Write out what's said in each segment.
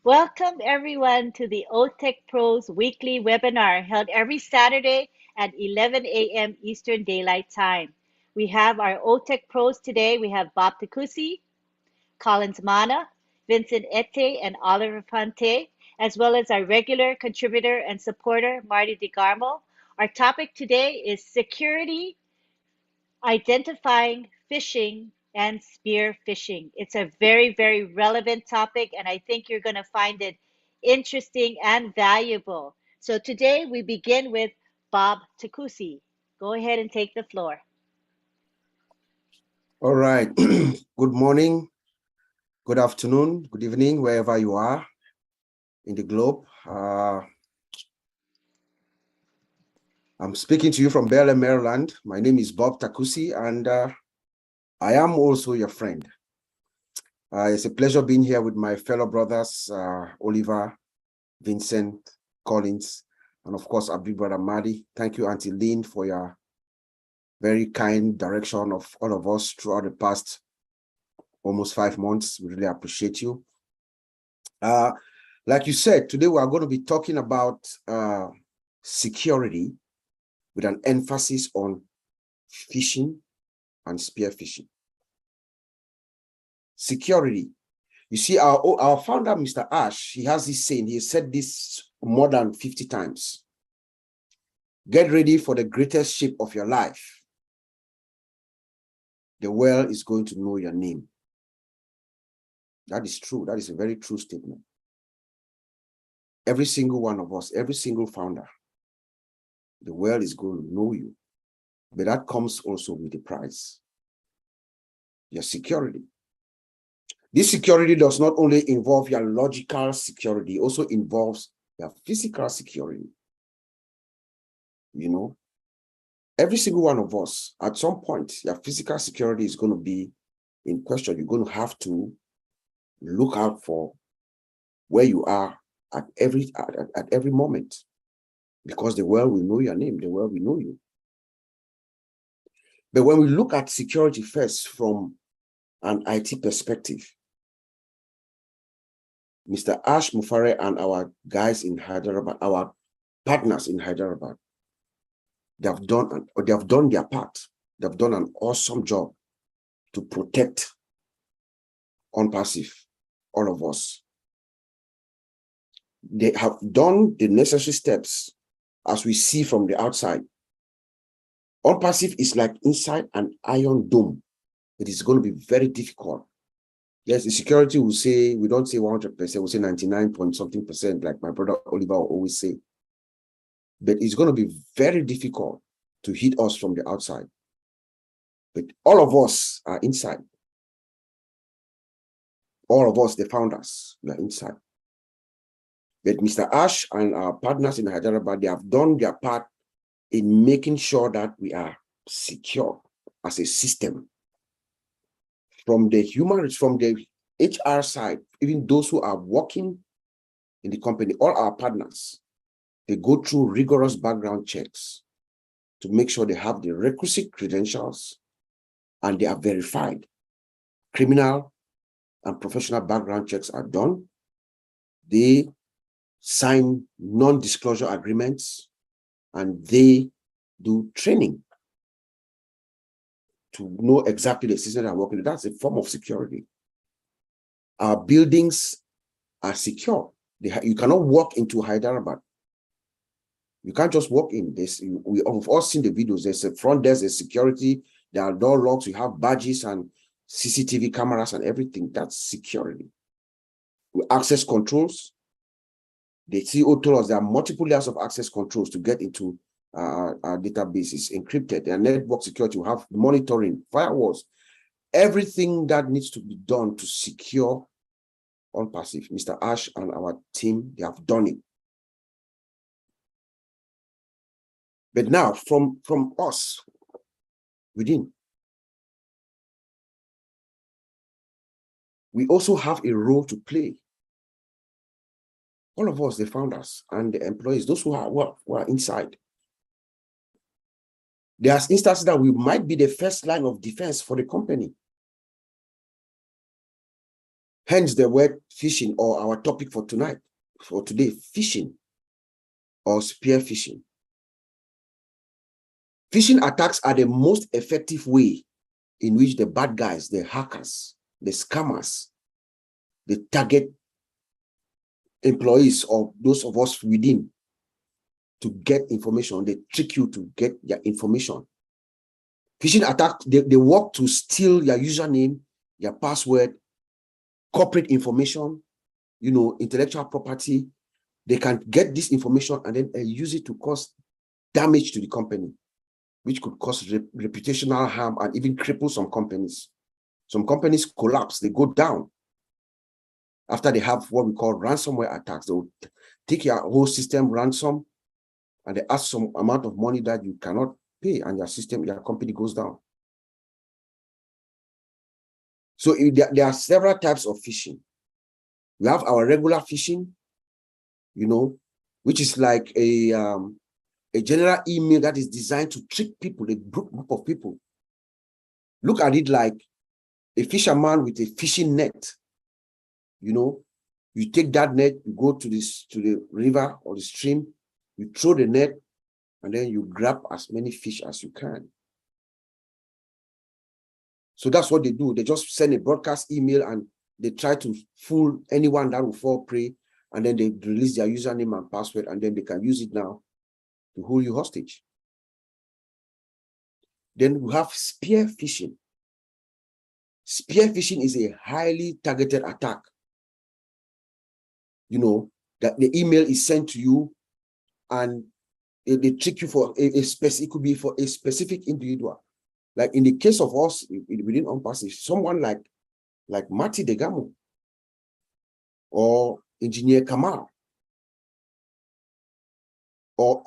Welcome everyone to the OTECH Pros weekly webinar held every Saturday at 11 a.m. Eastern Daylight Time. We have our OTECH Pros today. We have Bob Takusi, Collins Mana, Vincent Ete, and Oliver Fonte, as well as our regular contributor and supporter, Marty DeGarmo. Our topic today is security, identifying phishing and spear phishing. It's a very, very relevant topic, and I think you're going to find it interesting and valuable. So today we begin with Bob Takusi. Go ahead and take the floor. All right. Good morning, good afternoon, good evening, wherever you are in the globe. I'm speaking to you from Bel Air, Maryland. My name is Bob Takusi, and I am also your friend. It's a pleasure being here with my fellow brothers, Oliver, Vincent, Collins, and of course, our big brother, Marty. Thank you, Auntie Lynn, for your very kind direction of all of us throughout the past almost 5 months. We really appreciate you. Like you said, today we are going to be talking about security with an emphasis on phishing and spear phishing. Security. You see, our founder, Mr. Ash, he has this saying, he has said this more than 50 times. Get ready for the greatest ship of your life. The world is going to know your name. That is true. That is a very true statement. Every single one of us, every single founder, the world is going to know you. But that comes also with the price. Your security. This security does not only involve your logical security, it also involves your physical security. You know, every single one of us, at some point, your physical security is going to be in question. You're going to have to look out for where you are at every moment, because the world will know your name, the world will know you. But when we look at security first from an IT perspective, Mr. Ash Mufare and our guys in Hyderabad, our partners in Hyderabad, they have done their part. They've done an awesome job to protect OnPassive, all of us. They have done the necessary steps, as we see from the outside. OnPassive is like inside an iron dome. It is going to be very difficult. Yes, the security will say, we don't say 100%, we'll say 99 point something percent, like my brother Oliver will always say. But it's going to be very difficult to hit us from the outside. But all of us are inside. All of us, the founders, we are inside. But Mr. Ash and our partners in Hyderabad, they have done their part in making sure that we are secure as a system. From the HR side, even those who are working in the company, all our partners, they go through rigorous background checks to make sure they have the requisite credentials and they are verified. Criminal and professional background checks are done. They sign non-disclosure agreements and they do training to know exactly the system they are working with. That's a form of security. Our buildings are secure. You cannot walk into Hyderabad. You can't just walk in. We have all seen the videos. There's a front desk, there's security, there are door locks, you have badges and CCTV cameras and everything. That's security. With access controls, the CEO told us there are multiple layers of access controls to get into our databases, encrypted, and network security. We have monitoring, firewalls, everything that needs to be done to secure OnPassive. Mr. Ash and our team, they have done it. But now, from us, within, we also have a role to play. All of us, the founders and the employees, those who are inside. There's instances that we might be the first line of defense for the company. Hence the word phishing, or our topic for tonight, for today, phishing or spear phishing. Phishing attacks are the most effective way in which the bad guys, the hackers, the scammers, they target employees or those of us within to get information. They trick you to get their information. Phishing attack, they work to steal your username, your password, corporate information, intellectual property. They can get this information and then use it to cause damage to the company, which could cause reputational harm and even cripple some companies. Some companies collapse, they go down after they have what we call ransomware attacks. They will take your whole system ransom and they ask some amount of money that you cannot pay, and your company goes down. So there are several types of phishing. We have our regular phishing, which is like a general email that is designed to trick people, a group of people. Look at it like a fisherman with a fishing net. You take that net, you go to the river or the stream, you throw the net, and then you grab as many fish as you can. So that's what they do. They just send a broadcast email and they try to fool anyone that will fall prey, and then they release their username and password, and then they can use it now to hold you hostage. Then we have spear phishing. Spear phishing is a highly targeted attack. That the email is sent to you and they trick you for a specific, it could be for a specific individual. Like in the case of us within OnPassage, someone like Mati Degamo or Engineer Kamal, or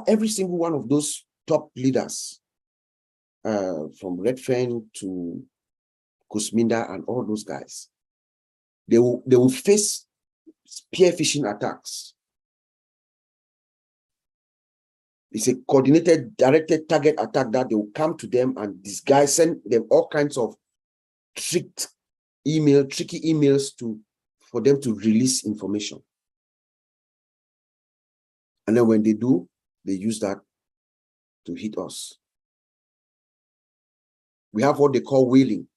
every single one of those top leaders, from Redfern to Kusminda and all those guys, they will face spear phishing attacks. It's a coordinated, directed target attack that they will come to them and this guy send them all kinds of tricky emails for them to release information. And then when they do, they use that to hit us. We have what they call whaling.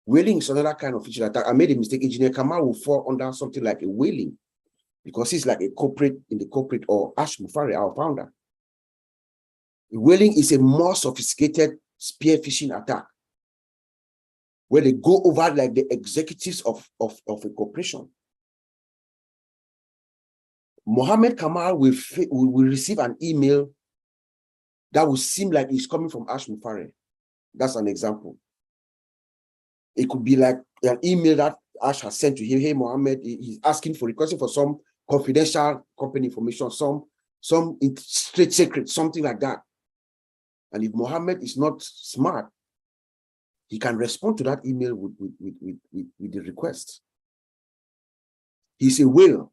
Whaling is another kind of phishing attack. I made a mistake. Engineer Kamal will fall under something like a whaling because he's like a corporate in the corporate, or Ash Mufari, our founder. Whaling is a more sophisticated spear phishing attack where they go over like the executives of a corporation. Mohammed Kamal will receive an email that will seem like it's coming from Ash Mufari. That's an example. It could be like an email that Ash has sent to him. Hey, Mohammed, he's asking for, requesting for some confidential company information, some straight secret, something like that. And if Mohammed is not smart, he can respond to that email with the request. He's a whale.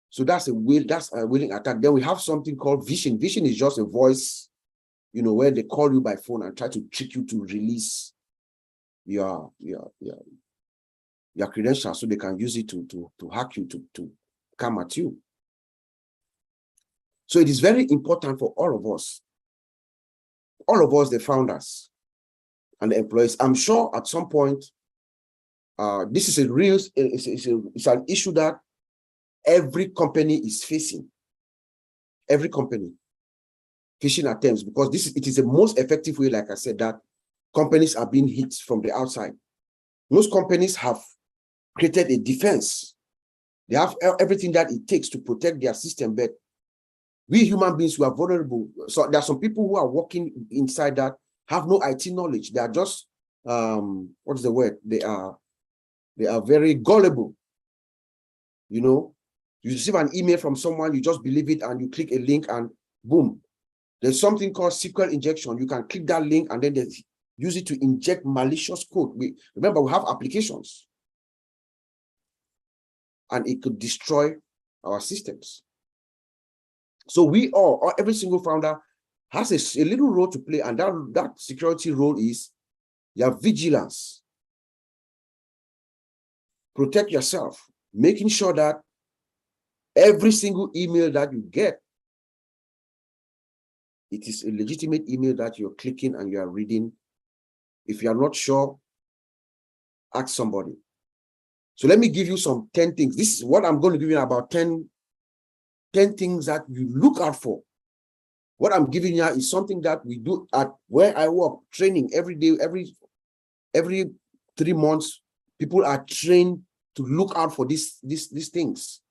So that's a whaling attack. Then we have something called phishing. Phishing is just a voice, where they call you by phone and try to trick you to release your credentials so they can use it to hack you, to come at you. So it is very important for all of us, the founders and the employees. I'm sure at some point, this is it's an issue that every company is facing. Every company, phishing attempts, because it is the most effective way, like I said, that companies are being hit from the outside. Most companies have created a defense. They have everything that it takes to protect their system, but we human beings, we are vulnerable. So there are some people who are working inside that have no IT knowledge. They are just, what is the word? They are very gullible. You receive an email from someone, you just believe it, and you click a link, and boom. There's something called SQL injection. You can click that link, and then they use it to inject malicious code. Remember, we have applications, and it could destroy our systems. So we all, every single founder has a little role to play, and that security role is your vigilance. protect yourself, making sure that every single email that you get, it is a legitimate email that you're clicking and you are reading. If you are not sure, ask somebody. So let me give you some 10 things. This is what I'm going to give you about 10 things that you look out for. What I'm giving you is something that we do at where I work, training every day, every 3 months, people are trained to look out for these things.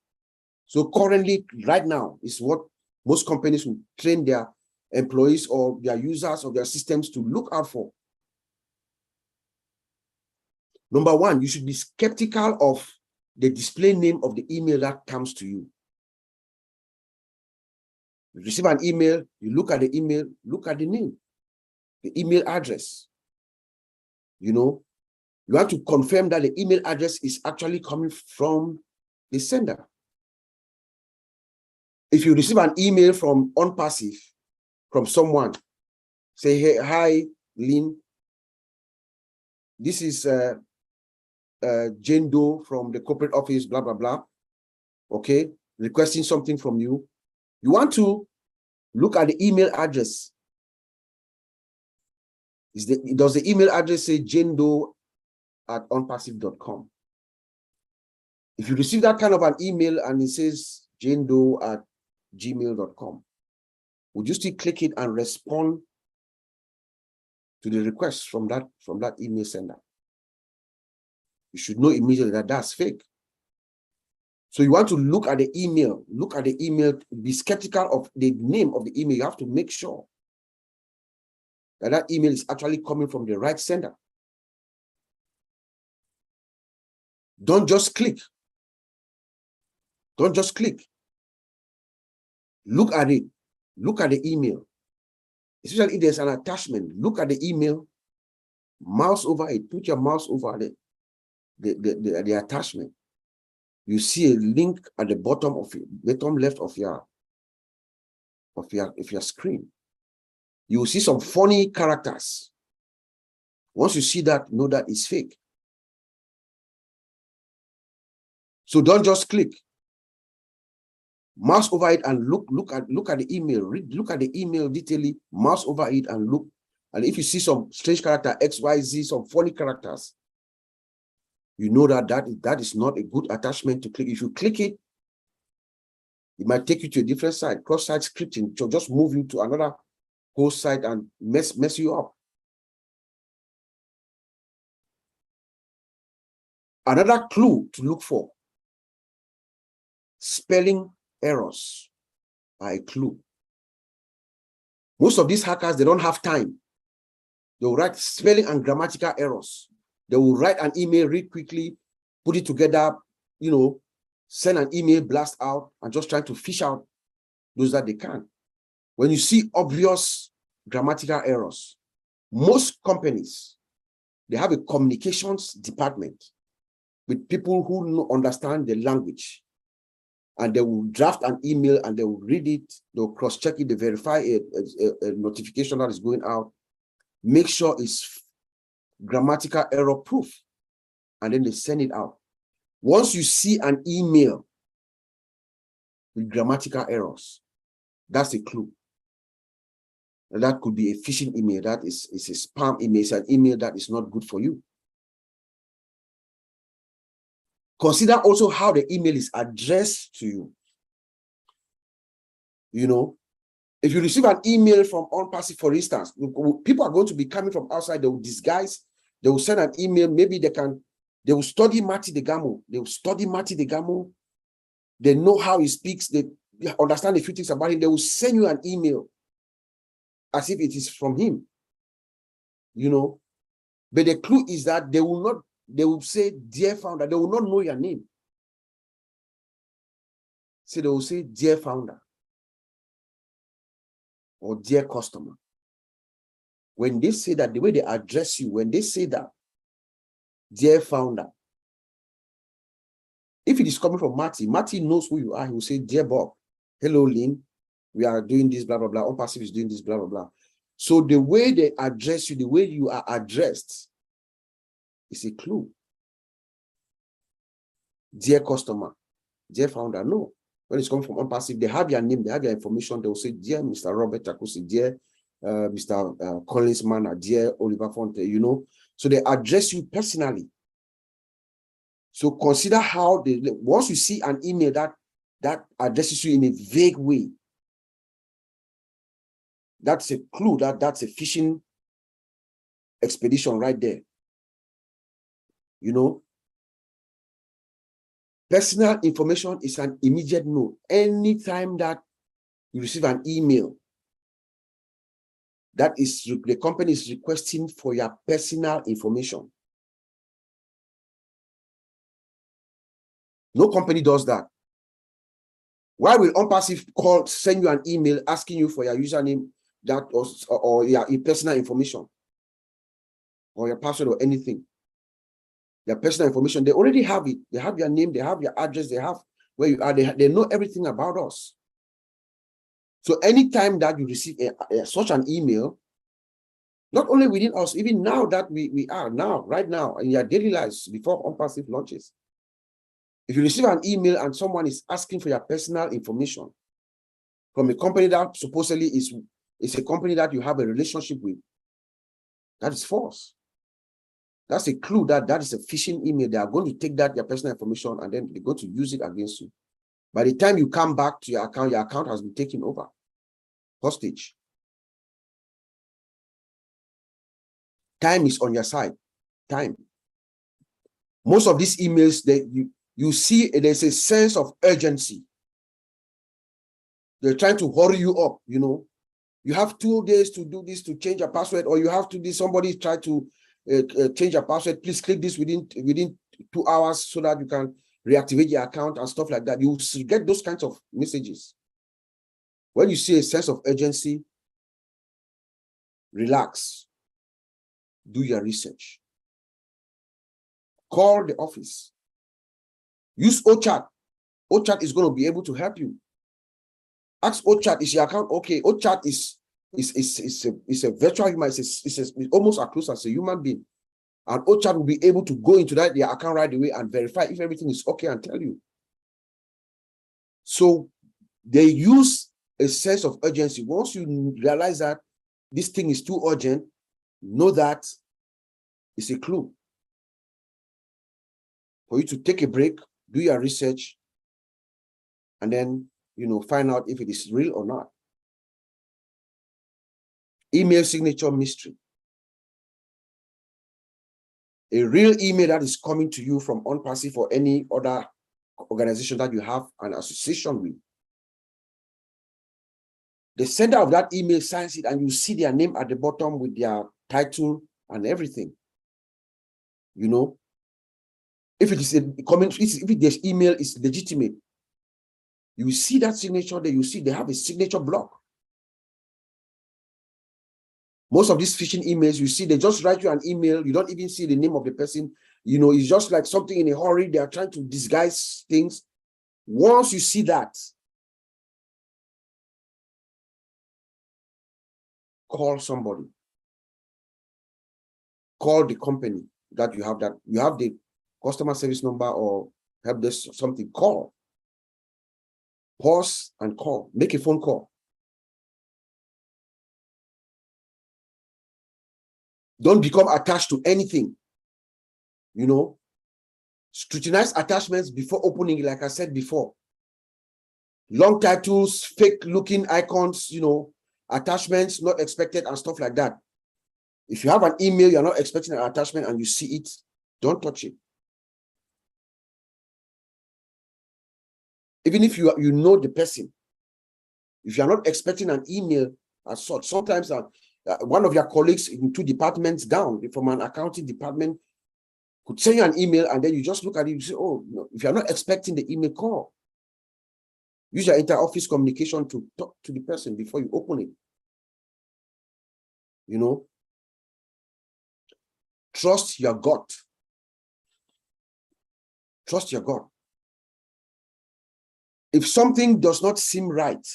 So currently, right now, is what most companies will train their employees or their users of their systems to look out for. Number one, you should be skeptical of the display name of the email that comes to you. You receive an email, you look at the email, look at the name, the email address. You know, you have to confirm that the email address is actually coming from the sender. If you receive an email from OnPassive, from someone, say, hey, hi, Lynn, this is Jane Doe from the corporate office, blah, blah, blah, okay, requesting something from you. You want to look at the email address. Does the email address say janedoe@onpassive.com? If you receive that kind of an email and it says janedoe@gmail.com, would you still click it and respond to the request from that email sender? You should know immediately that that's fake. So you want to look at the email, be skeptical of the name of the email. You have to make sure that that email is actually coming from the right sender. Don't just click. Don't just click. Look at it. Look at the email. Especially if there's an attachment, look at the email, mouse over it, put your mouse over the attachment. You see a link at the bottom left of your screen. You will see some funny characters. Once you see that, know that it's fake. So don't just click. Mouse over it and look at the email. Look at the email detailedly, mouse over it and look. And if you see some strange character, XYZ, some funny characters, you know that is not a good attachment to click. If you click it, it might take you to a different site. Cross-site scripting to just move you to another whole site and mess you up. Another clue to look for: spelling errors are a clue. Most of these hackers, they don't have time. They will write spelling and grammatical errors. They will write an email, read quickly, put it together, send an email blast out and just trying to fish out those that they can. When you see obvious grammatical errors, most companies, they have a communications department with people who understand the language, and they will draft an email and they will read it, they'll cross-check it, they verify a notification that is going out, make sure it's grammatical error proof, and then they send it out. Once you see an email with grammatical errors, that's a clue. And that could be a phishing email. That is a spam email. It's an email that is not good for you. Consider also how the email is addressed to you. If you receive an email from OnPassive, for instance, people are going to be coming from outside. They will disguise. They will send an email. Maybe they will study Marty Degamo. They will study Marty Degamo. They know how he speaks. They understand a few things about him. They will send you an email as if it is from him. But the clue is that they will say, dear founder. They will not know your name. So they will say, dear founder, or dear customer. When they say that, the way they address you, when they say that, dear founder, if it is coming from Marty knows who you are. He will say, dear Bob, hello, Lynn, we are doing this, blah, blah, blah. OnPassive is doing this, blah, blah, blah. So the way they address you, the way you are addressed is a clue. dear customer, dear founder. No. When it's coming from OnPassive, they have your name, they have your information. They will say, dear Mr. Robert Takusi, dear Mr. Collins Manor, dear Oliver Fonte, you know. So they address you personally. So consider how they, once you see an email that addresses you in a vague way, that's a clue that's a phishing expedition right there. You know, personal information is an immediate no. Anytime that you receive an email that is the company is requesting for your personal information, no company does that. Why will OnPassive send you an email asking you for your username that or your personal information or your password or anything? Your personal information, they already have it. They have your name, they have your address, they have where you are, they know everything about us. So anytime that you receive such an email, not only within us, even now that we are now, right now, in your daily lives before OnPassive launches, if you receive an email and someone is asking for your personal information from a company that supposedly is a company that you have a relationship with, that is false. That's a clue that is a phishing email. They are going to take that, your personal information, and then they're going to use it against you. By the time you come back to your account has been taken over, hostage. Time is on your side. Time. Most of these emails that you see, there's a sense of urgency. They're trying to hurry you up, you know. You have 2 days to do this, to change your password, or you have to do, somebody try to change your password. Please click this within 2 hours so that you can reactivate your account and stuff like that. You get those kinds of messages. When you see a sense of urgency, relax. Do your research. Call the office. Use OChat. OChat is going to be able to help you. Ask OChat, is your account okay? OChat is a virtual human. It's almost as close as a human being. And OChat will be able to go into your account right away and verify if everything is okay and tell you. So they use a sense of urgency. Once you realize that this thing is too urgent, know that it's a clue for you to take a break, do your research, and then, you know, find out if it is real or not. Email signature mystery. A real email that is coming to you from OnPassive or any other organization that you have an association with. The sender of that email signs it, and you see their name at the bottom with their title and everything. You know, if it is a comment, if this email is legitimate, you see that signature there. You see they have a signature block. Most of these phishing emails, you see, they just write you an email. You don't even see the name of the person. You know, it's just like something in a hurry. They are trying to disguise things. Once you see that, call somebody. Call the company that you have the customer service number or help desk, something. Call. Pause and call. Make a phone call. Don't become attached to anything. You know, scrutinize attachments before opening, like I said before. Long titles, fake looking icons, you know, attachments not expected and stuff like that. If you have an email, you're not expecting an attachment and you see it, don't touch it. Even if you know the person, if you're not expecting an email as such, sometimes one of your colleagues in 2 departments down from an accounting department could send you an email, and then you just look at it, you say, oh, no. If you're not expecting the email, call. Use your inter-office communication to talk to the person before you open it. You know, trust your gut. Trust your gut. If something does not seem right,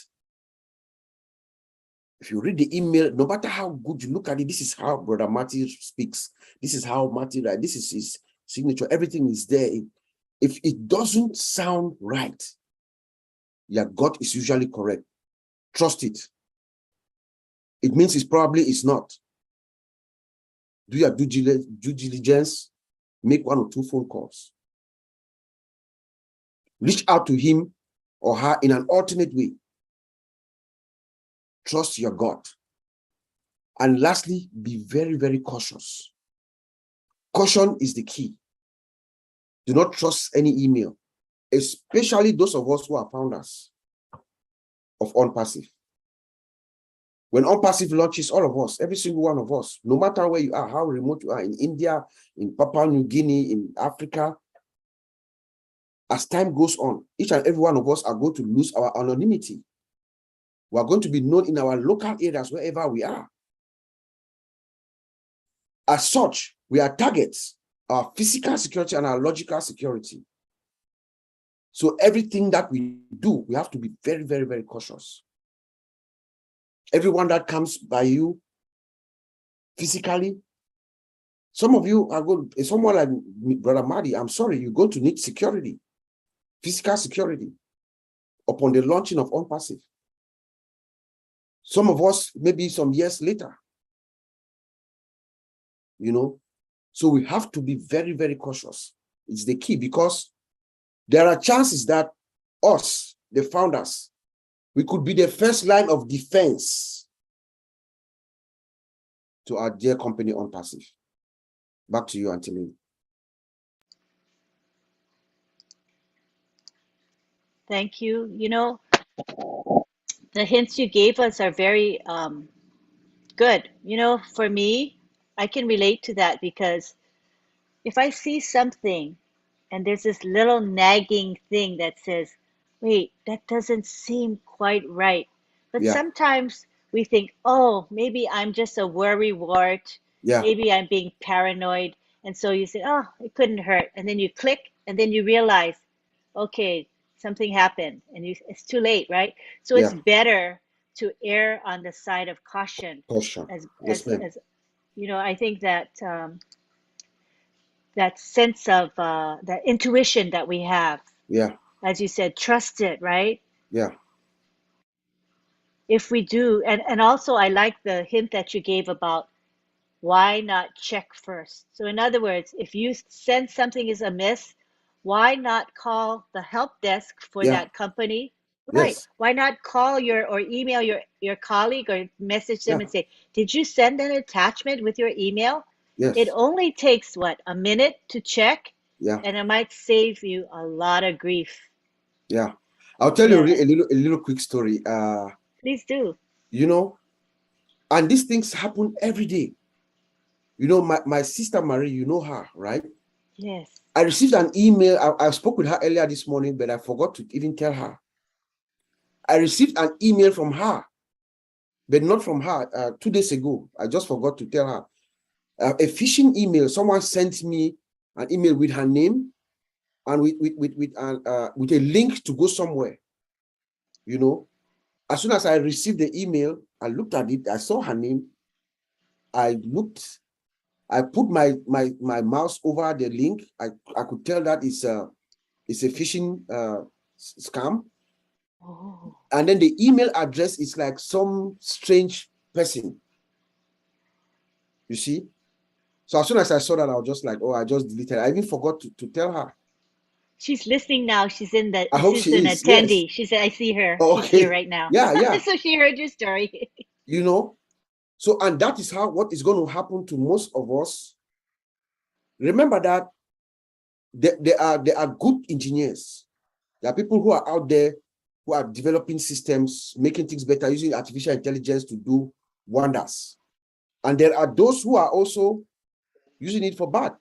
if you read the email, no matter how good you look at it, this is how Brother Matthew speaks. This is how Matthew writes. This is his signature. Everything is there. If it doesn't sound right, your gut is usually correct. Trust it. It means it's not. Do your due diligence, make 1 or 2 phone calls. Reach out to him or her in an alternate way. Trust your gut. And lastly, be very, very cautious. Caution is the key. Do not trust any email, especially those of us who are founders of OnPassive. When OnPassive launches, all of us, every single one of us, no matter where you are, how remote you are, in India, in Papua New Guinea, in Africa, as time goes on, each and every one of us are going to lose our anonymity. We are going to be known in our local areas wherever we are. As such, we are targets, our physical security and our logical security. So everything that we do, we have to be very, very, very cautious. Everyone that comes by you physically, some of you are going, someone like Brother Madi, I'm sorry, you're going to need security, physical security, upon the launching of OnPassive. Some of us, maybe some years later, you know, so we have to be very, very cautious. It's the key, because there are chances that us, the founders, we could be the first line of defense to our dear company OnPassive. Back to you, Anthony. Thank you. You know, the hints you gave us are very good. You know, for me, I can relate to that because if I see something and there's this little nagging thing that says, wait, that doesn't seem quite right. But Yeah, sometimes we think, oh, maybe I'm just a worry wart. yeah, Maybe I'm being paranoid. And so you say, oh, it couldn't hurt. And then you click and then you realize, okay, something happened and it's too late, right? So it's yeah. better to err on the side of caution Caution. as, Yes, ma'am. you know, I think that that sense of that intuition that we have, Yeah, as you said, trust it, right? yeah, If we do, and also I like the hint that you gave about why not check first. So in other words, if you sense something is amiss, why not call the help desk for yeah, that company? Right. yes, Why not call your or email your colleague or message them yeah, and say, did you send an attachment with your email? It yes, only takes what, a minute to check, yeah, and it might save you a lot of grief. yeah. I'll tell you Yeah, a little quick story. please do. You know, and these things happen every day. You know, my sister Marie, you know her, right? Yes. I received an email. I spoke with her earlier this morning, but I forgot to even tell her. I received an email from her, but not from her 2 days ago. I just forgot to tell her. A phishing email. Someone sent me an email with her name and with a link to go somewhere. You know, as soon as I received the email, I looked at it. I saw her name. I looked. I put my mouse over the link. I could tell that it's a phishing scam. Oh, And then the email address is like some strange person. You see. So as soon as I saw that, I was just like, oh, I just deleted it. I even forgot to tell her. she's listening now. She's in the. I hope She's she an is. Yes. attendee. She said, "I see her. Oh, She's here okay. right now." Yeah, yeah. So she heard your story. You know, so, and that is what is going to happen to most of us. Remember that there are good engineers. There are people who are out there who are developing systems, making things better, using artificial intelligence to do wonders. And there are those who are also using it for bad.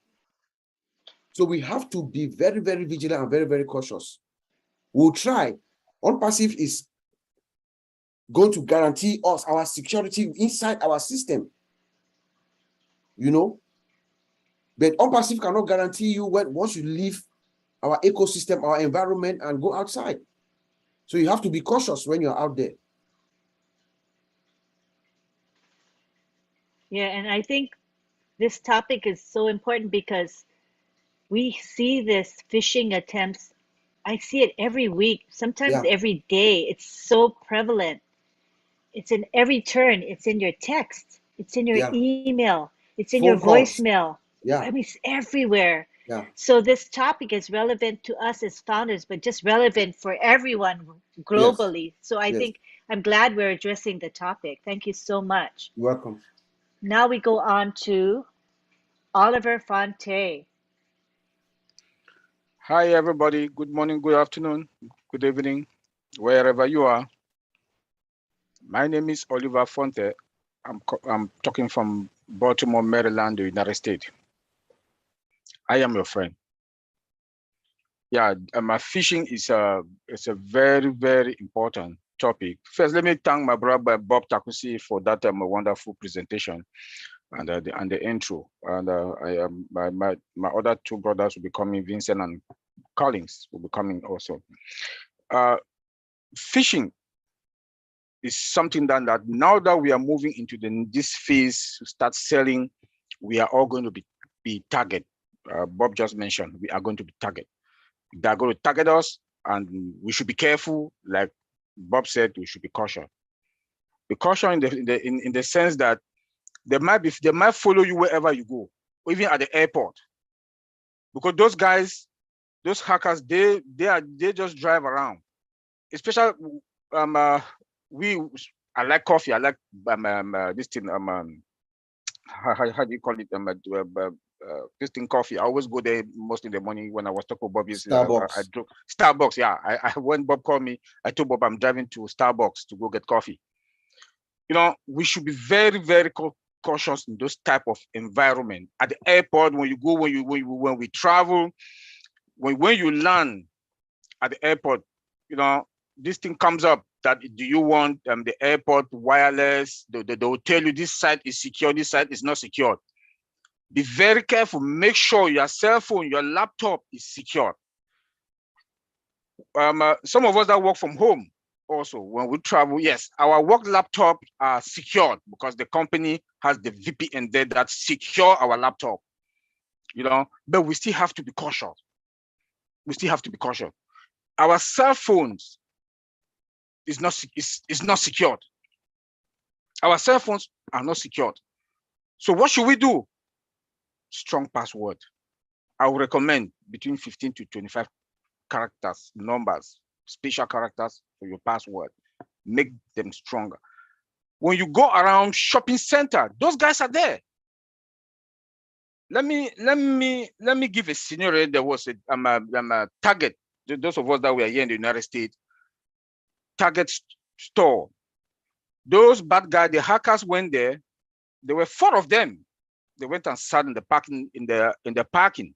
So we have to be very, very vigilant and very, very cautious. We'll try. OnPassive is going to guarantee us our security inside our system, you know. But OnPassive cannot guarantee you once you leave our ecosystem, our environment, and go outside. So you have to be cautious when you're out there. Yeah, and I think this topic is so important because we see this phishing attempts. I see it every week, sometimes Yeah, every day. It's so prevalent. It's in every turn. It's in your text. It's in your yeah. email. It's in your Phone calls. voicemail. I Yeah, mean, it's everywhere. yeah. So this topic is relevant to us as founders, but just relevant for everyone Yes, globally. So I yes. think I'm glad we're addressing the topic. Thank you so much. You're welcome. Now we go on to Oliver Fonte. Hi, everybody. Good morning, good afternoon, good evening, wherever you are. My name is Oliver Fonte. I'm talking from Baltimore, Maryland, the United States. I am your friend. Yeah, my fishing is a very, very important topic. First, let me thank my brother Bob Takusi for that wonderful presentation and the intro. And I my other two brothers will be coming, Vincent and Collins will be coming also. Fishing is something that now that we are moving into this phase to start selling, we are all going to be target. Bob just mentioned we are going to be target. They are going to target us, and we should be careful. Like Bob said, we should be cautious. Be cautious in the sense that they might follow you wherever you go, even at the airport, because those guys, those hackers, they just drive around. Especially we I like coffee. I like this thing how do you call it this thing coffee. I always go there most in the morning when I was talking about Bobby's. I Starbucks. drove Starbucks. Yeah, I when Bob called me, I told Bob I'm driving to Starbucks to go get coffee. You know, we should be very, very cautious in those type of environment. At the airport, when you go, when we travel, when you land at the airport, you know, this thing comes up that do you want the airport wireless? They will tell you this site is secure, this site is not secure. Be very careful. Make sure your cell phone, your laptop is secure. Some of us that work from home also, when we travel, yes, our work laptop are secured because the company has the VPN there that secure our laptop, you know, but we still have to be cautious. We still have to be cautious. Our cell phones is not secured. Our cell phones are not secured. So what should we do? Strong password. I would recommend between 15 to 25 characters, numbers, special characters for your password. Make them stronger. When you go around shopping center, those guys are there. Let me give a scenario. There was a Target. Those of us that were here in the United States, Target store. Those bad guys, the hackers went there. There were 4 of them. They went and sat in the parking in the parking.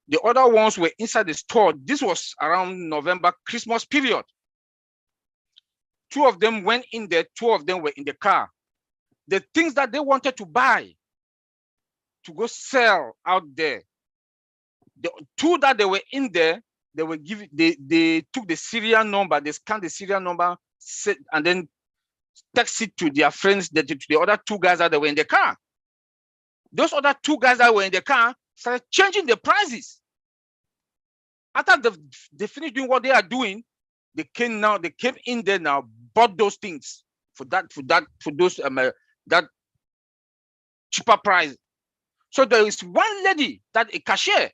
The other ones were inside the store. This was around November Christmas period. 2 of them went in there. 2 of them were in the car. The things that they wanted to buy to go sell out there. The 2 that they were in there, they were giving. They took the serial number. They scanned the serial number, and then text it to their friends. To the other 2 guys that were in the car. Those other 2 guys that were in the car started changing the prices. After they finished doing what they are doing, they came in there now, bought those things for that cheaper price. So there is one lady that a cashier.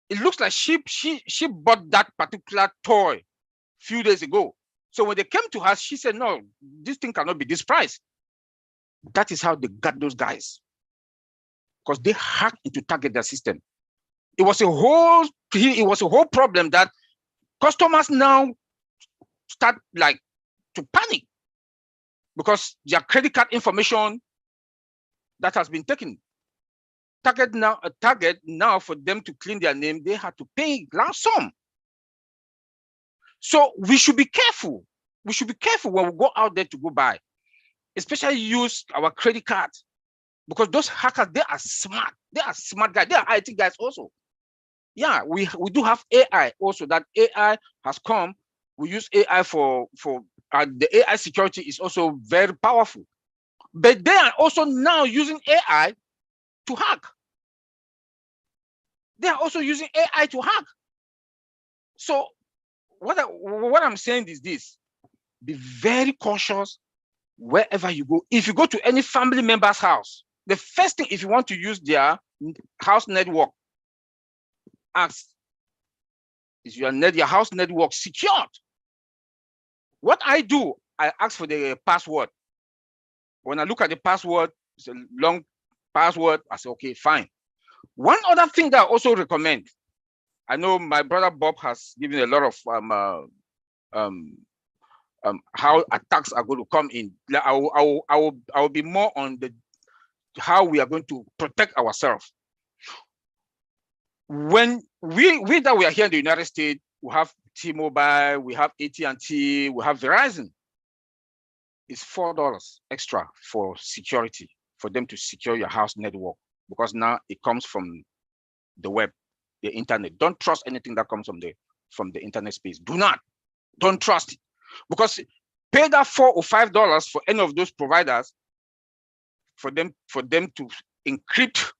It looks like she bought that particular toy few days ago. So when they came to her, she said, "No, this thing cannot be this price." That is how they got those guys, because they hacked into target their system. It was a whole problem that customers now start like to panic because their credit card information that has been taken. Target now for them to clean their name, they had to pay ransom. So we should be careful. We should be careful when we go out there to go buy, especially use our credit card, because those hackers, they are smart. They are smart guys. They are IT guys also. Yeah, we do have AI also. That AI has come. We use AI for the AI security is also very powerful. But they are also now using AI to hack. They are also using AI to hack. So what I'm saying is this: be very cautious wherever you go. If you go to any family member's house, the first thing, if you want to use their house network, ask, is your house network secured? What I do, I ask for the password. When I look at the password, it's a long password. I say, okay, fine. One other thing that I also recommend, I know my brother Bob has given a lot of how attacks are going to come in. I will be more on the how we are going to protect ourselves. When we that we are here in the United States, we have T-Mobile, we have AT&T, we have Verizon. It's $4 extra for security, for them to secure your house network, because now it comes from the web, the internet. Don't trust anything that comes from the internet space. Don't trust it, because pay that $4 or $5 for any of those providers for them to encrypt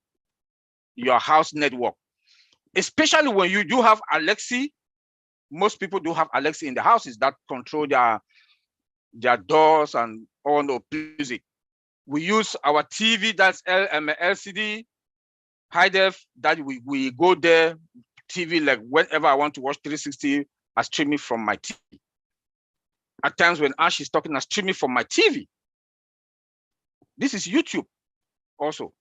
your house network, especially when you do have Alexa. Most people do have Alexa in the houses that control their doors and all the music. We use our TV, that's LCD, high def, that we go there, TV, like whenever I want to watch 360, I stream it from my TV. At times when Ash is talking, I stream it from my TV. This is YouTube also.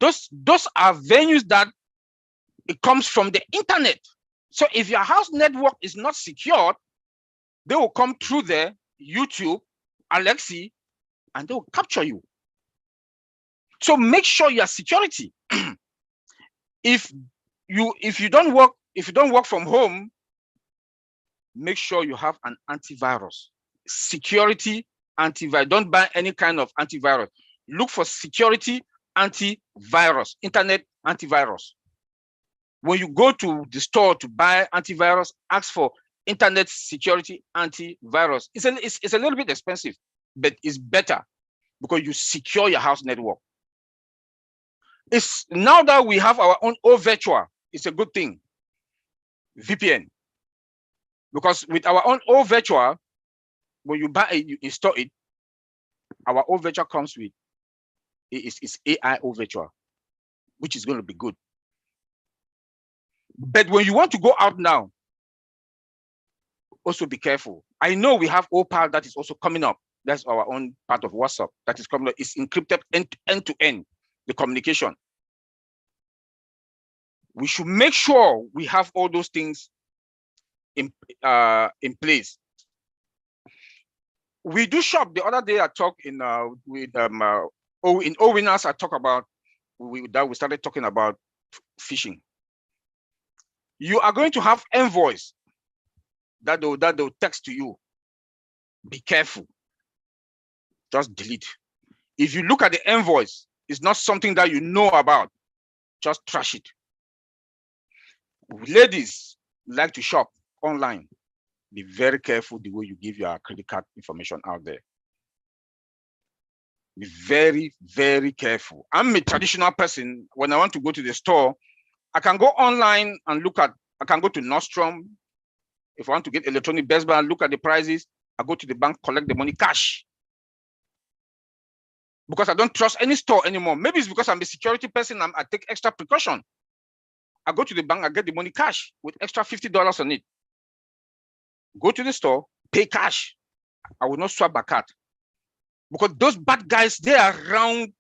Those are venues that it comes from the internet. So if your house network is not secured, they will come through there, YouTube, Alexa, and they will capture you. So make sure your security. If you don't work from home, make sure you have an antivirus. Security antivirus. Don't buy any kind of antivirus. Look for security antivirus, internet antivirus. When you go to the store to buy antivirus, ask for internet security antivirus. It's a little bit expensive, but it's better because you secure your house network. It's now that we have our own virtual, it's a good thing. VPN. Because with our own virtual, when you buy it, you install it, our virtual comes with it's AI virtual, which is going to be good. But when you want to go out now, also be careful. I know we have OPAL that is also coming up. That's our own part of WhatsApp that is coming up. It's encrypted end to end, the communication. We should make sure we have all those things in place. We do shop. The other day I talked in Owinners, I talk about we started talking about phishing. You are going to have envoys that they'll text to you. Be careful. Just delete. If you look at the envoys, it's not something that you know about. Just trash it. Ladies like to shop online. Be very careful the way you give your credit card information out there. Be very, very careful. I'm a traditional person. When I want to go to the store, I can go online and I can go to Nordstrom. If I want to get electronic Best Buy and look at the prices, I go to the bank, collect the money cash. Because I don't trust any store anymore. Maybe it's because I'm a security person, I take extra precaution. I go to the bank, I get the money cash with extra $50 on it. Go to the store, pay cash. I will not swap my card. Because those bad guys, they are around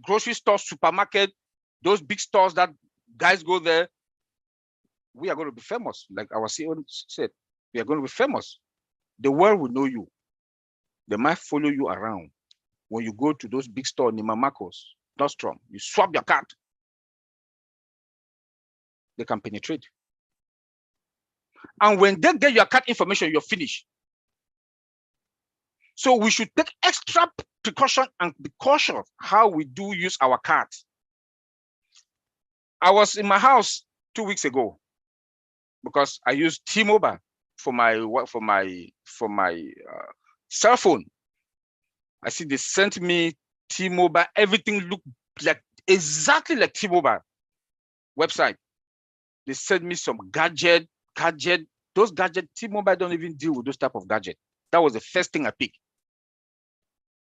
grocery stores, supermarket, those big stores that guys go there. We are going to be famous. Like our CEO said, we are going to be famous. The world will know you. They might follow you around. When you go to those big stores, Neiman Marcus, Nordstrom, you swap your card. They can penetrate. And when they get your card information, you're finished. So we should take extra precaution and be cautious how we do use our cards. I was in my house 2 weeks ago because I used T-Mobile for my cell phone. I see they sent me T-Mobile. Everything looked like exactly like T-Mobile website. They sent me some gadget. Those gadgets, T-Mobile don't even deal with those type of gadget. That was the first thing I picked.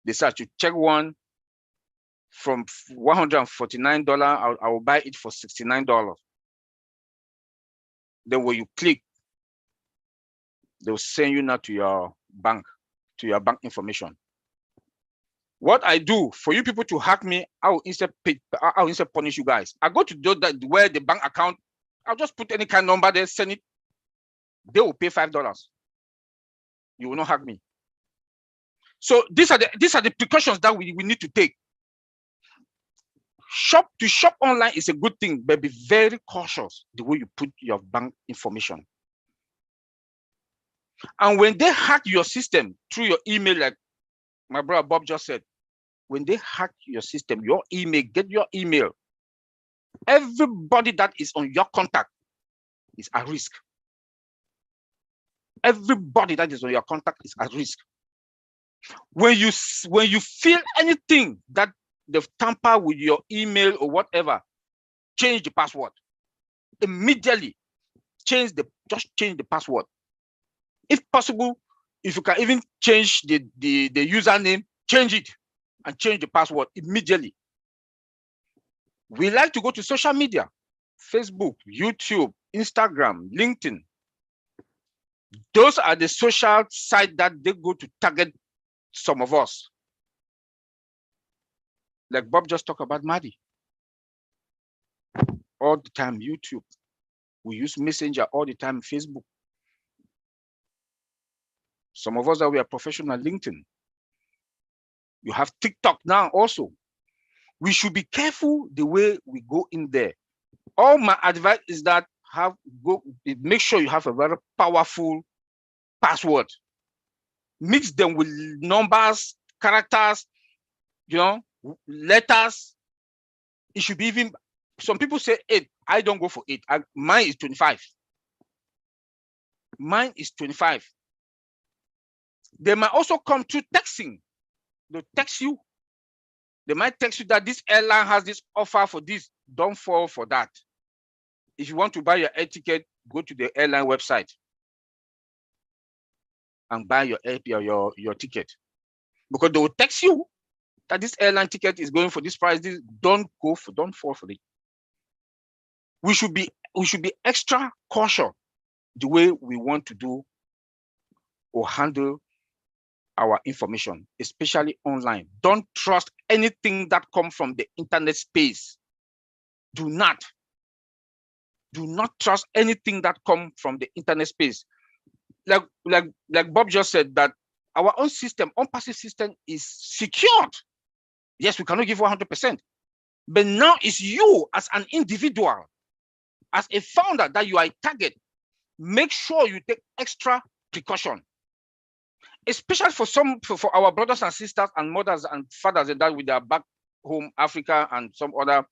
They said to check one from $149. I will buy it for $69. Then when you click, they'll send you now to your bank information. What I do for you people to hack me, I'll instead punish you guys. I go to that where the bank account, I'll just put any kind of number there, send it. They will pay $5. You will not hack me. So these are the precautions that we need to take. Shop online is a good thing, but be very cautious the way you put your bank information. And when they hack your system through your email, like my brother Bob just said, when they hack your system, your email, get your email, everybody that is on your contact is at risk. Everybody that is on your contact is at risk. When you feel anything that they've tampered with your email or whatever, change the password immediately. Just change the password. If possible, if you can even change the username, change it and change the password immediately. We like to go to social media, Facebook, YouTube, Instagram, LinkedIn. Those are the social sites that they go to target some of us. Like Bob just talked about Maddie. All the time, YouTube. We use Messenger all the time, Facebook. Some of us that we are professional LinkedIn. You have TikTok now also. We should be careful the way we go in there. All my advice is that make sure you have a very powerful password. Mix them with numbers, characters, letters. It should be even, some people say 8. I don't go for 8. Mine is 25. Mine is 25. They might also come to texting. They'll text you. They might text you that this airline has this offer for this. Don't fall for that. If you want to buy your air ticket, go to the airline website and buy your ticket. Because they will text you that this airline ticket is going for this price. Don't fall for it. We should be extra cautious the way we want to do or handle our information, especially online. Don't trust anything that comes from the internet space. Do not trust anything that comes from the internet space. Like Bob just said, that our own system, passive system is secured. Yes, we cannot give 100%, but now it's you as an individual, as a founder, that you are a target. Make sure you take extra precaution, especially for our brothers and sisters and mothers and fathers that with their back home, Africa and some other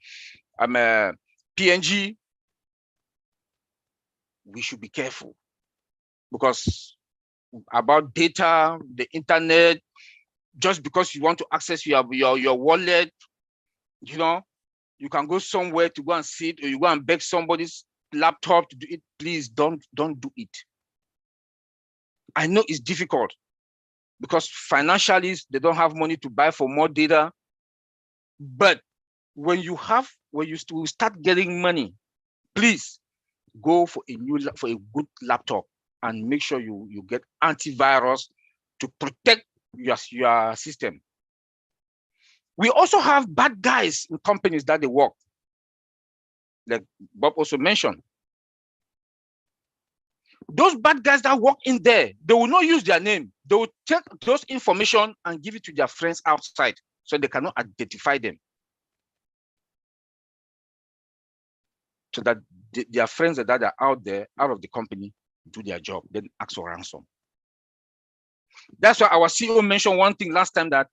PNG. We should be careful, because about data, the internet, just because you want to access your wallet, you can go somewhere to go and see it, or you go and beg somebody's laptop to do it. Please don't do it. I know it's difficult because financially they don't have money to buy for more data, but when you start getting money, please go for a good laptop and make sure you get antivirus to protect your system. We also have bad guys in companies that they work, like Bob also mentioned. Those bad guys that work in there, they will not use their name. They will take those information and give it to their friends outside, so they cannot identify them, so that their friends that are out there, out of the company, do their job, then ask for ransom. That's why our CEO mentioned one thing last time, that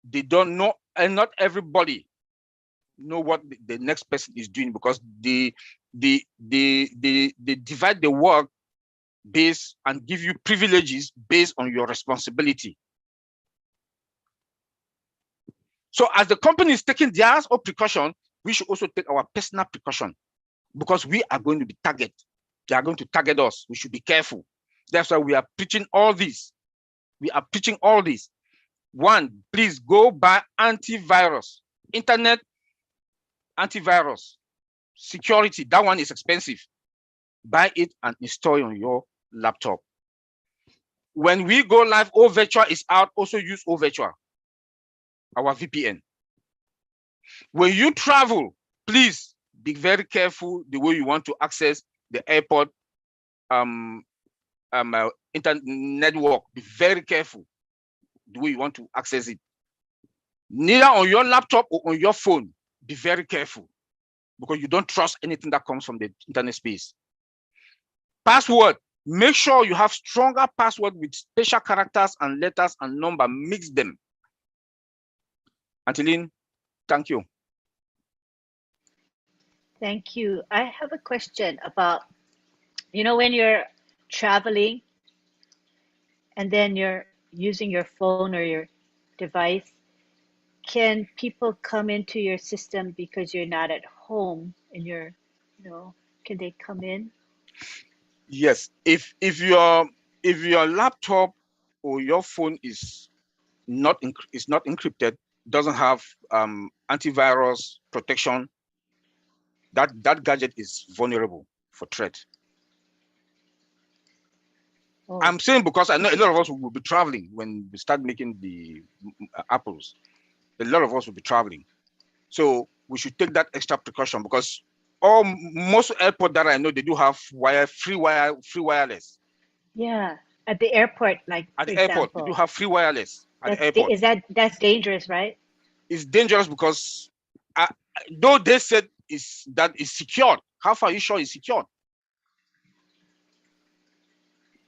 they don't know, and not everybody know what the next person is doing, because they divide the work based and give you privileges based on your responsibility. So as the company is taking theirs or precaution, we should also take our personal precaution, because we are going to be targeted. They are going to target us. We should be careful. That's why we are preaching all this. We are preaching all this. One, please go buy antivirus, internet antivirus, security. That one is expensive. Buy it and install it on your laptop. When we go live, OVirtual is out. Also use OVirtual, our VPN. When you travel, please be very careful the way you want to access the airport internet network. Be very careful the way you want to access it. Neither on your laptop or on your phone. Be very careful, because you don't trust anything that comes from the internet space. Password. Make sure you have stronger password with special characters and letters and number. Mix them. Anteline, thank you. Thank you. I have a question about, when you're traveling and then you're using your phone or your device, can people come into your system because you're not at home and can they come in? Yes, if your laptop or your phone is not encrypted, doesn't have antivirus protection, that gadget is vulnerable for threat. Oh, I'm saying because I know a lot of us will be traveling when we start making the apples. A lot of us will be traveling, so we should take that extra precaution, because most airport that I know, they do have free wireless. yeah. At the airport, like, At for the airport, they do example. have free wireless at the airport. That's dangerous, right? It's dangerous because though they said that it's secured, how far are you sure it's secured?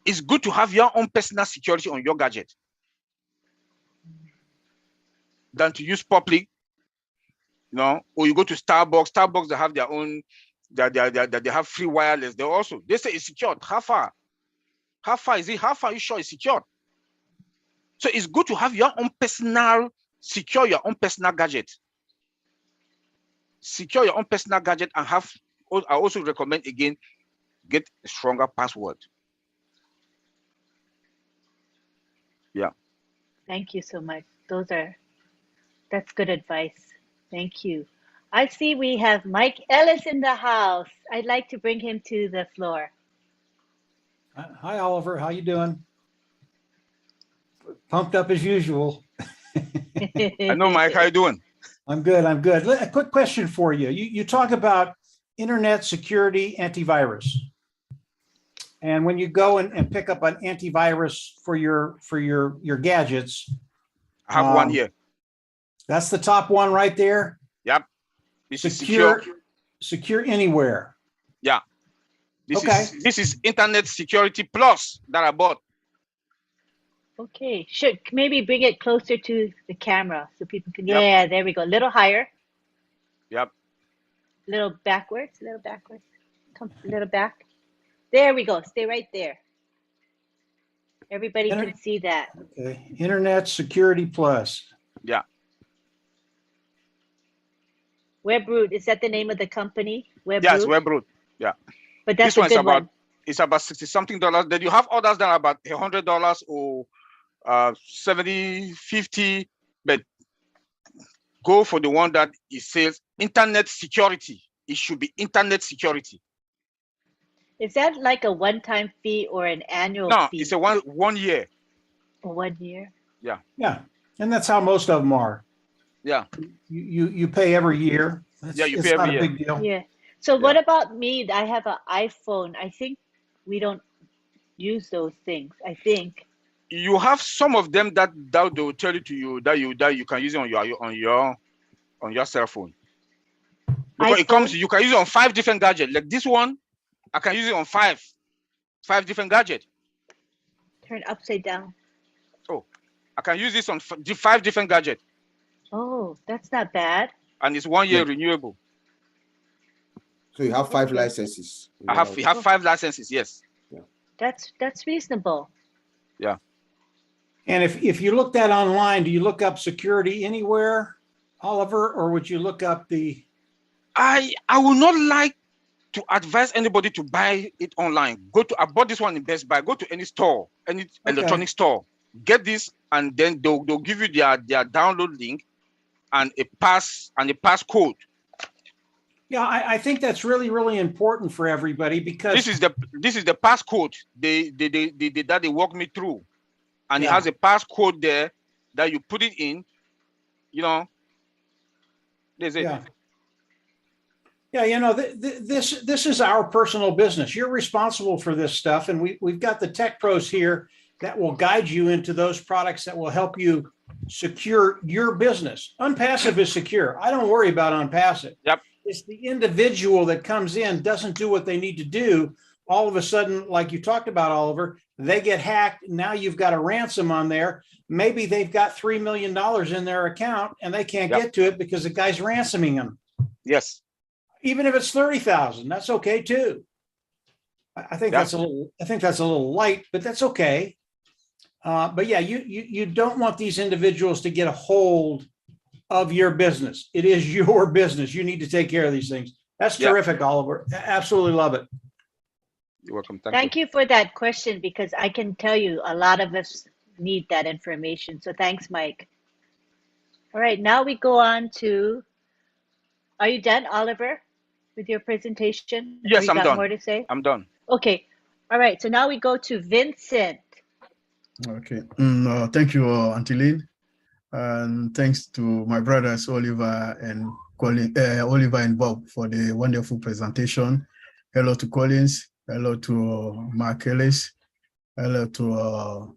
It's good to have your own personal security on your gadget than to use public, or you go to Starbucks, they have their own, they have free wireless. They say it's secured. How far is it? How far are you sure it's secured? So it's good to have your own secure your own personal gadget. Secure your own personal gadget, and I also recommend, again, get a stronger password. Yeah. Thank you so much. That's good advice. Thank you. I see we have Mike Ellis in the house. I'd like to bring him to the floor. Hi, Oliver. How you doing? Pumped up as usual. I know, Mike. How you doing? I'm good. I'm good. A quick question for you. You talk about internet security antivirus. And when you go and pick up an antivirus for your gadgets, I have one here. That's the top one right there. Yep. This is secure. Secure anywhere. Yeah. This is Internet Security Plus that I bought. Okay, should maybe bring it closer to the camera so people can. Yeah, there we go. A little higher. Yep. A little backwards. Come a little back. There we go. Stay right there. Everybody can see that. Okay. Internet Security Plus. Yeah. WebRoot, is that the name of the company? WebRoot? Yes, WebRoot. Yeah. But that's a good one. It's about $60-something. Then you have others that are about $100 or 70, 50, but go for the one that it says internet security. It should be internet security. Is that like a one-time fee or an annual fee? No, it's a one year. 1 year? Yeah. Yeah. And that's how most of them are. Yeah. You pay every year. You pay every year. Big deal. Yeah. So what about me? I have an iPhone. I think we don't use those things. I think you have some of them that they will tell you that you can use it on your cell phone. Because you can use it on 5 different gadgets. Like this one, I can use it on 5 different gadgets. Turn upside down. Oh, I can use this on 5 different gadgets. Oh, that's not bad. And it's 1 year renewable. So you have 5 licenses. You have 5 licenses, yes. Yeah. That's reasonable. Yeah. And if you look that online, do you look up security anywhere? Oliver, or would you look up the? I would not like to advise anybody to buy it online. I bought this one in Best Buy. Go to any store, any electronic store. Get this, and then they'll give you their download link and a passcode. Yeah, I think that's really, really important for everybody, because this is the passcode that they walk me through, and Yeah. it has a passcode there that you put it in. You know, there's it. Yeah. Yeah, you know, this is our personal business. You're responsible for this stuff, and we've got the tech pros here that will guide you into those products that will help you secure your business. Unpassive is secure. I don't worry about Unpassive. Yep. It's the individual that comes in, doesn't do what they need to do. All of a sudden, like you talked about, Oliver, they get hacked. Now you've got a ransom on there. Maybe they've got $3 million in their account and they can't get to it because the guy's ransoming them. Yes. Even if it's 30,000, that's okay too. I think that's a little light, but that's okay. But yeah, you don't want these individuals to get a hold of your business. It is your business. You need to take care of these things. That's terrific, Oliver. Absolutely love it. You're welcome. Thank you for that question, because I can tell you a lot of us need that information. So thanks, Mike. All right, now we go on to, are you done, Oliver, with your presentation? Yes, I'm done. More to say? I'm done. Okay. All right, so now we go to Vincent. Okay. Thank you, Auntie Lynn. And thanks to my brothers, Oliver and Oliver and Bob, for the wonderful presentation. Hello to Collins. Hello to Mark Ellis. Hello to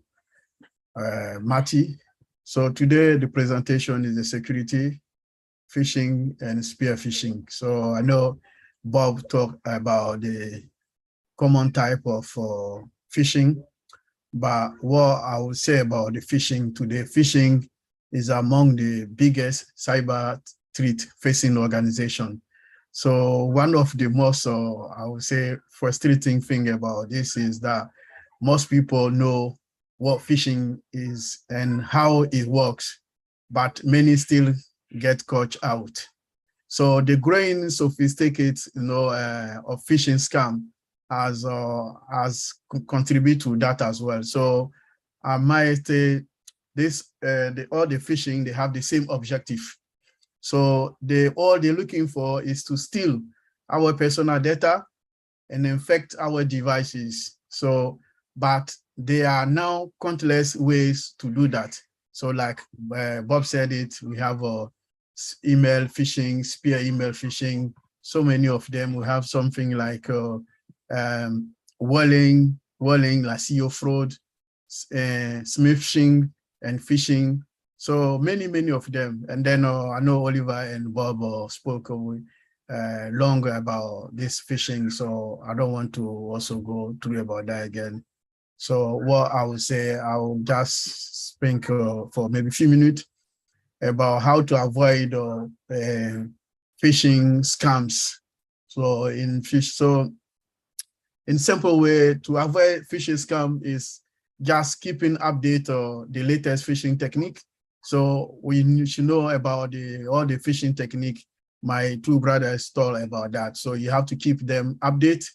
Matty. So today the presentation is the security, phishing, and spear phishing. So I know Bob talked about the common type of phishing, but what I would say about the phishing today, phishing is among the biggest cyber threat facing organization. So one of the most, I would say, frustrating thing about this is that most people know what phishing is and how it works, but many still get caught out. So the growing sophisticated, of phishing scam has contributed to that as well. So I might say all the phishing, they have the same objective. So all they're looking for is to steal our personal data and infect our devices. So, but there are now countless ways to do that. So like Bob said it, we have email phishing, spear email phishing, so many of them. We have something like walling, like CEO fraud, smishing, and phishing. So many of them. And then I know Oliver and Bob spoke long about this phishing, so I don't want to also go through about that again. So what I would say, I will just speak for maybe a few minutes about how to avoid phishing scams. So in simple way to avoid phishing scam is just keeping update the latest phishing technique. So we should know about all the phishing technique. My two brothers told about that. So you have to keep them update.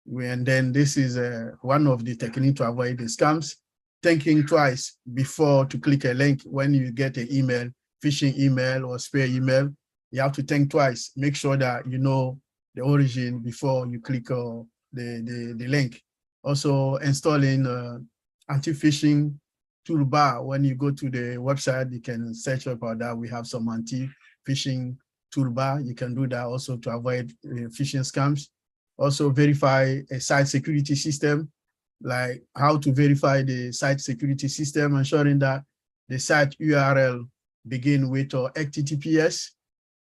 And then this is one of the techniques to avoid the scams. Thinking twice before to click a link when you get an email, phishing email or spear email. You have to think twice. Make sure that you know the origin before you click the link. Also installing anti-phishing toolbar. When you go to the website, you can search about that. We have some anti-phishing toolbar. You can do that also to avoid phishing scams. Also verify a site security system, like how to verify the site security system, ensuring that the site URL begin with HTTPS.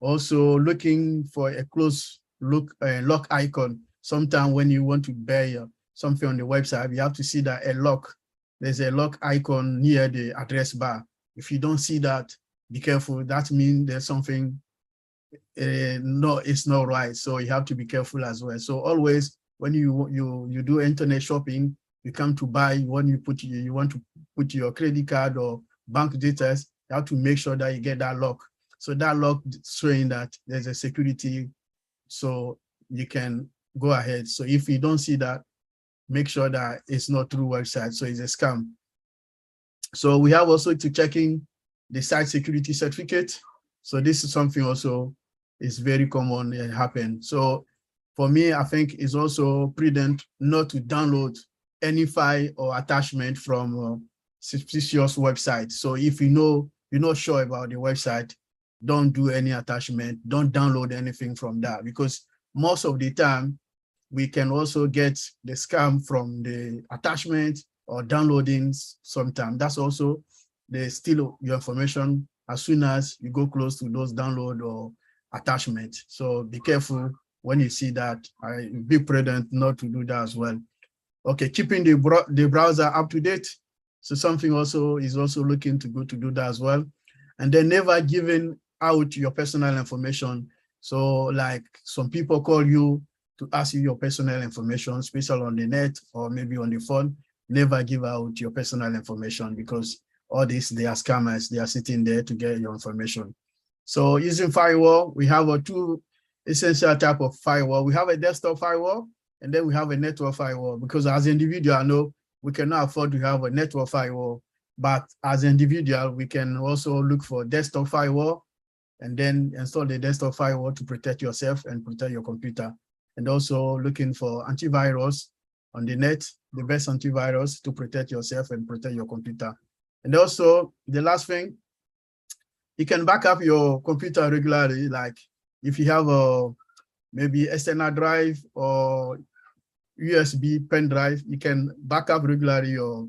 Also looking for a close look lock icon. Sometimes when you want to buy something on the website, you have to see that there's a lock icon near the address bar. If you don't see that, be careful. That means there's something no, it's not right. So you have to be careful as well. So always when you do internet shopping, you come to buy, you want to put your credit card or bank details, you have to make sure that you get that lock. So that log showing that there's a security, so you can go ahead. So if you don't see that, make sure that it's not through website, so it's a scam. So we have also to checking the site security certificate. So this is something also is very common and happen. So for me, I think it's also prudent not to download any file or attachment from suspicious website. So if you know you're not sure about the website, don't do any attachment, don't download anything from that, because most of the time we can also get the scam from the attachment or downloading sometime. That's also, they steal your information as soon as you go close to those download or attachment. So be careful when you see that. Be prudent not to do that as well. Okay, keeping the browser up to date. So something also is also looking to go to do that as well. And then never giving out your personal information. So like some people call you to ask you your personal information, especially on the net or maybe on the phone. Never give out your personal information, because all these, they are scammers. They are sitting there to get your information. So using firewall, we have two essential type of firewall. We have a desktop firewall, and then we have a network firewall, because as an individual, I know we cannot afford to have a network firewall, but as an individual, we can also look for desktop firewall and then install the desktop firewall to protect yourself and protect your computer. And also looking for antivirus on the net, the best antivirus to protect yourself and protect your computer. And also the last thing, you can back up your computer regularly. Like if you have a maybe external drive or USB pen drive, you can back up regularly your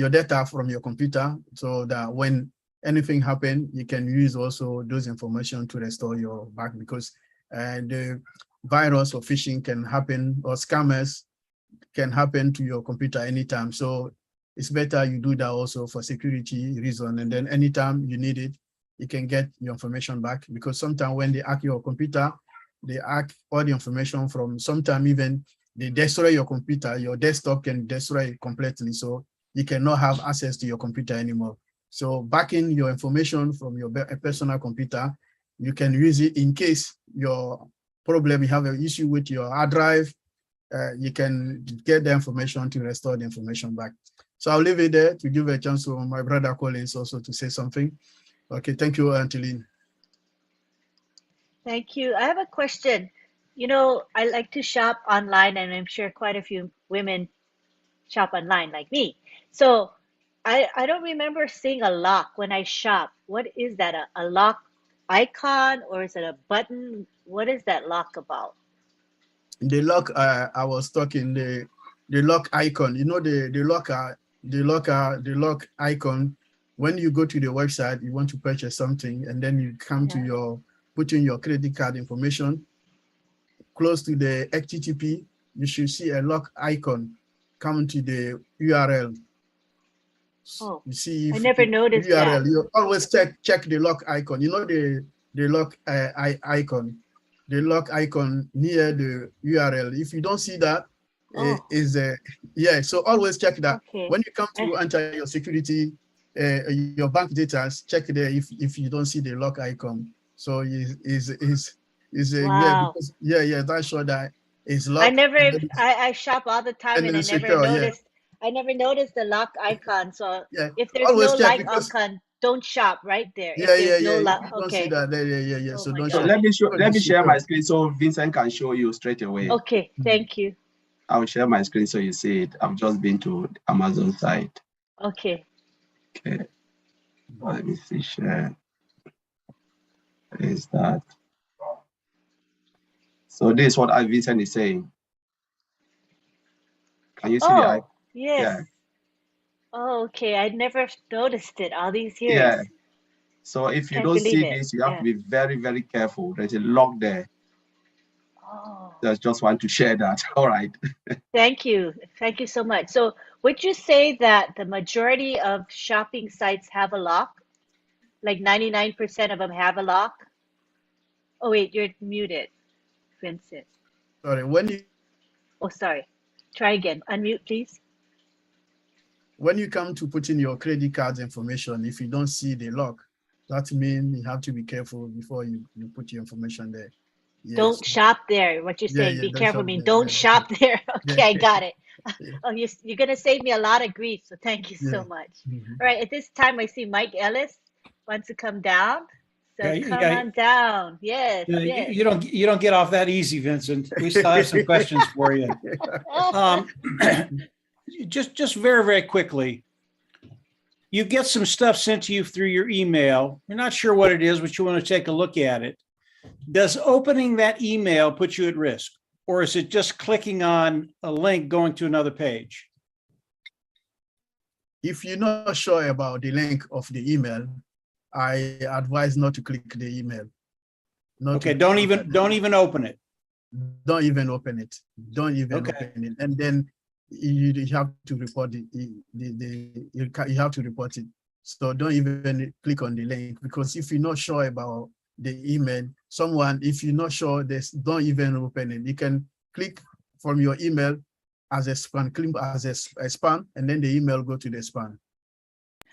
data from your computer, so that when anything happen, you can use also those information to restore your back, because the virus or phishing can happen, or scammers can happen to your computer anytime. So it's better you do that also for security reason. And then anytime you need it, you can get your information back, because sometimes when they hack your computer, they hack all the information from, sometimes even they destroy your computer, your desktop can destroy it completely. So you cannot have access to your computer anymore. So backing your information from your personal computer, you can use it in case your problem, you have an issue with your hard drive, you can get the information to restore the information back. So I'll leave it there to give a chance to my brother Collins also to say something. Okay, thank you, Anteline. Thank you. I have a question. You know, I like to shop online, and I'm sure quite a few women shop online like me. So I don't remember seeing a lock when I shop. What is that? A lock icon, or is it a button? What is that lock about? The lock, I was talking, the lock icon, you know, the lock icon. When you go to the website, you want to purchase something, and then you come to your, put in your credit card information, close to the HTTP, you should see a lock icon come to the URL. Oh, You see, if I never noticed URL, that. you always check the lock icon. You know the lock icon, the lock icon near the URL. If you don't see that, Oh, is yeah. So always check that. okay. When you come to enter your security, your bank data, check there if you don't see the lock icon. So is yeah, Wow. because yeah, that's sure that is I locked never, I shop all the time, and and then secure. Yeah, I never noticed the lock icon. So yeah. if there's no Always check, like because icon, don't shop right there. If yeah. there's no If lock, you don't see okay. that there, yeah. Oh So my don't So shop. gosh. let me share my Secure. screen so Vincent can show you straight away. Okay, thank you. I will share my screen so you see it. I've just been to the Amazon site. Okay. Okay. Let me see, share. Is that? So this is what Vincent is saying. Can you see the icon? Oh, yes. Yeah. Oh, okay. I never noticed it all these years. Yeah. So if you Can't don't believe see it. this, you have to Yeah. be very, very careful. There's a lock there. Oh, Just want to share that. All right. thank you. Thank you so much. So would you say that the majority of shopping sites have a lock? Like 99% of them have a lock? Oh, wait, you're muted, Vincent. Sorry, when you Oh, sorry. Try again. Unmute, please. when you come to put in your credit card information, if you don't see the lock, that means you have to be careful before you put your information there. Yes. Don't shop there. What you're Yeah, saying, yeah, be don't careful. shop Mean there. don't Yeah, shop there. yeah, Okay, I got it. yeah, Oh, you're gonna save me a lot of grief. So thank you yeah. so much. Mhm. All right, at this time I see Mike Ellis wants to come down. So Yeah, come yeah. on down. Yes, yes. You don't get off that easy, Vincent. We still have some questions for you. Um, just very, very quickly, you get some stuff sent to you through your email. You're not sure what it is, but you want to take a look at it. Does opening that email put you at risk? Or is it just clicking on a link going to another page? If you're not sure about the link of the email, I advise not to click the email. Okay, don't even open it. Don't even open it. Don't even Okay. open it. And then you have to report you have to report it. So don't even click on the link, because if you're not sure about the email, if you're not sure, don't even open it. You can click from your email as a spam, click as a spam, and then the email go to the spam.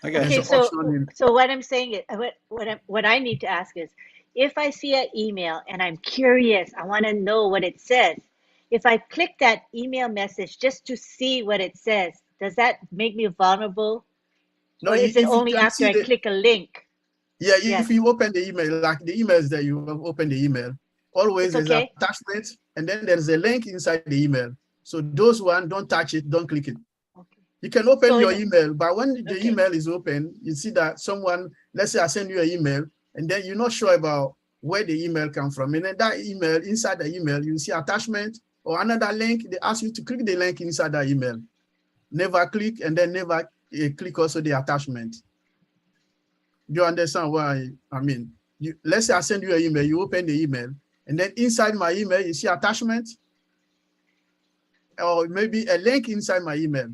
Okay. Okay, There's an so option so what I'm saying is what I need to ask is, if I see an email and I'm curious, I want to know what it says. If I click that email message just to see what it says, does that make me vulnerable? no, Or is it if you only can after see I click a link? yeah, Yes, if you open the email, like the emails that you have opened the email, always it's there's an okay. attachment, and then there's a link inside the email. So those one, don't touch it, don't click it. Okay. You can open So your email, but when the okay. email is open, you see that someone, let's say I send you an email, and then you're not sure about where the email come from. And then that email, inside the email, you see attachment or another link. They ask you to click the link inside the email. Never click, and then never click also the attachment. Do you understand why? I mean, let's say I send you an email, you open the email, and then inside my email, you see attachment, or maybe a link inside my email.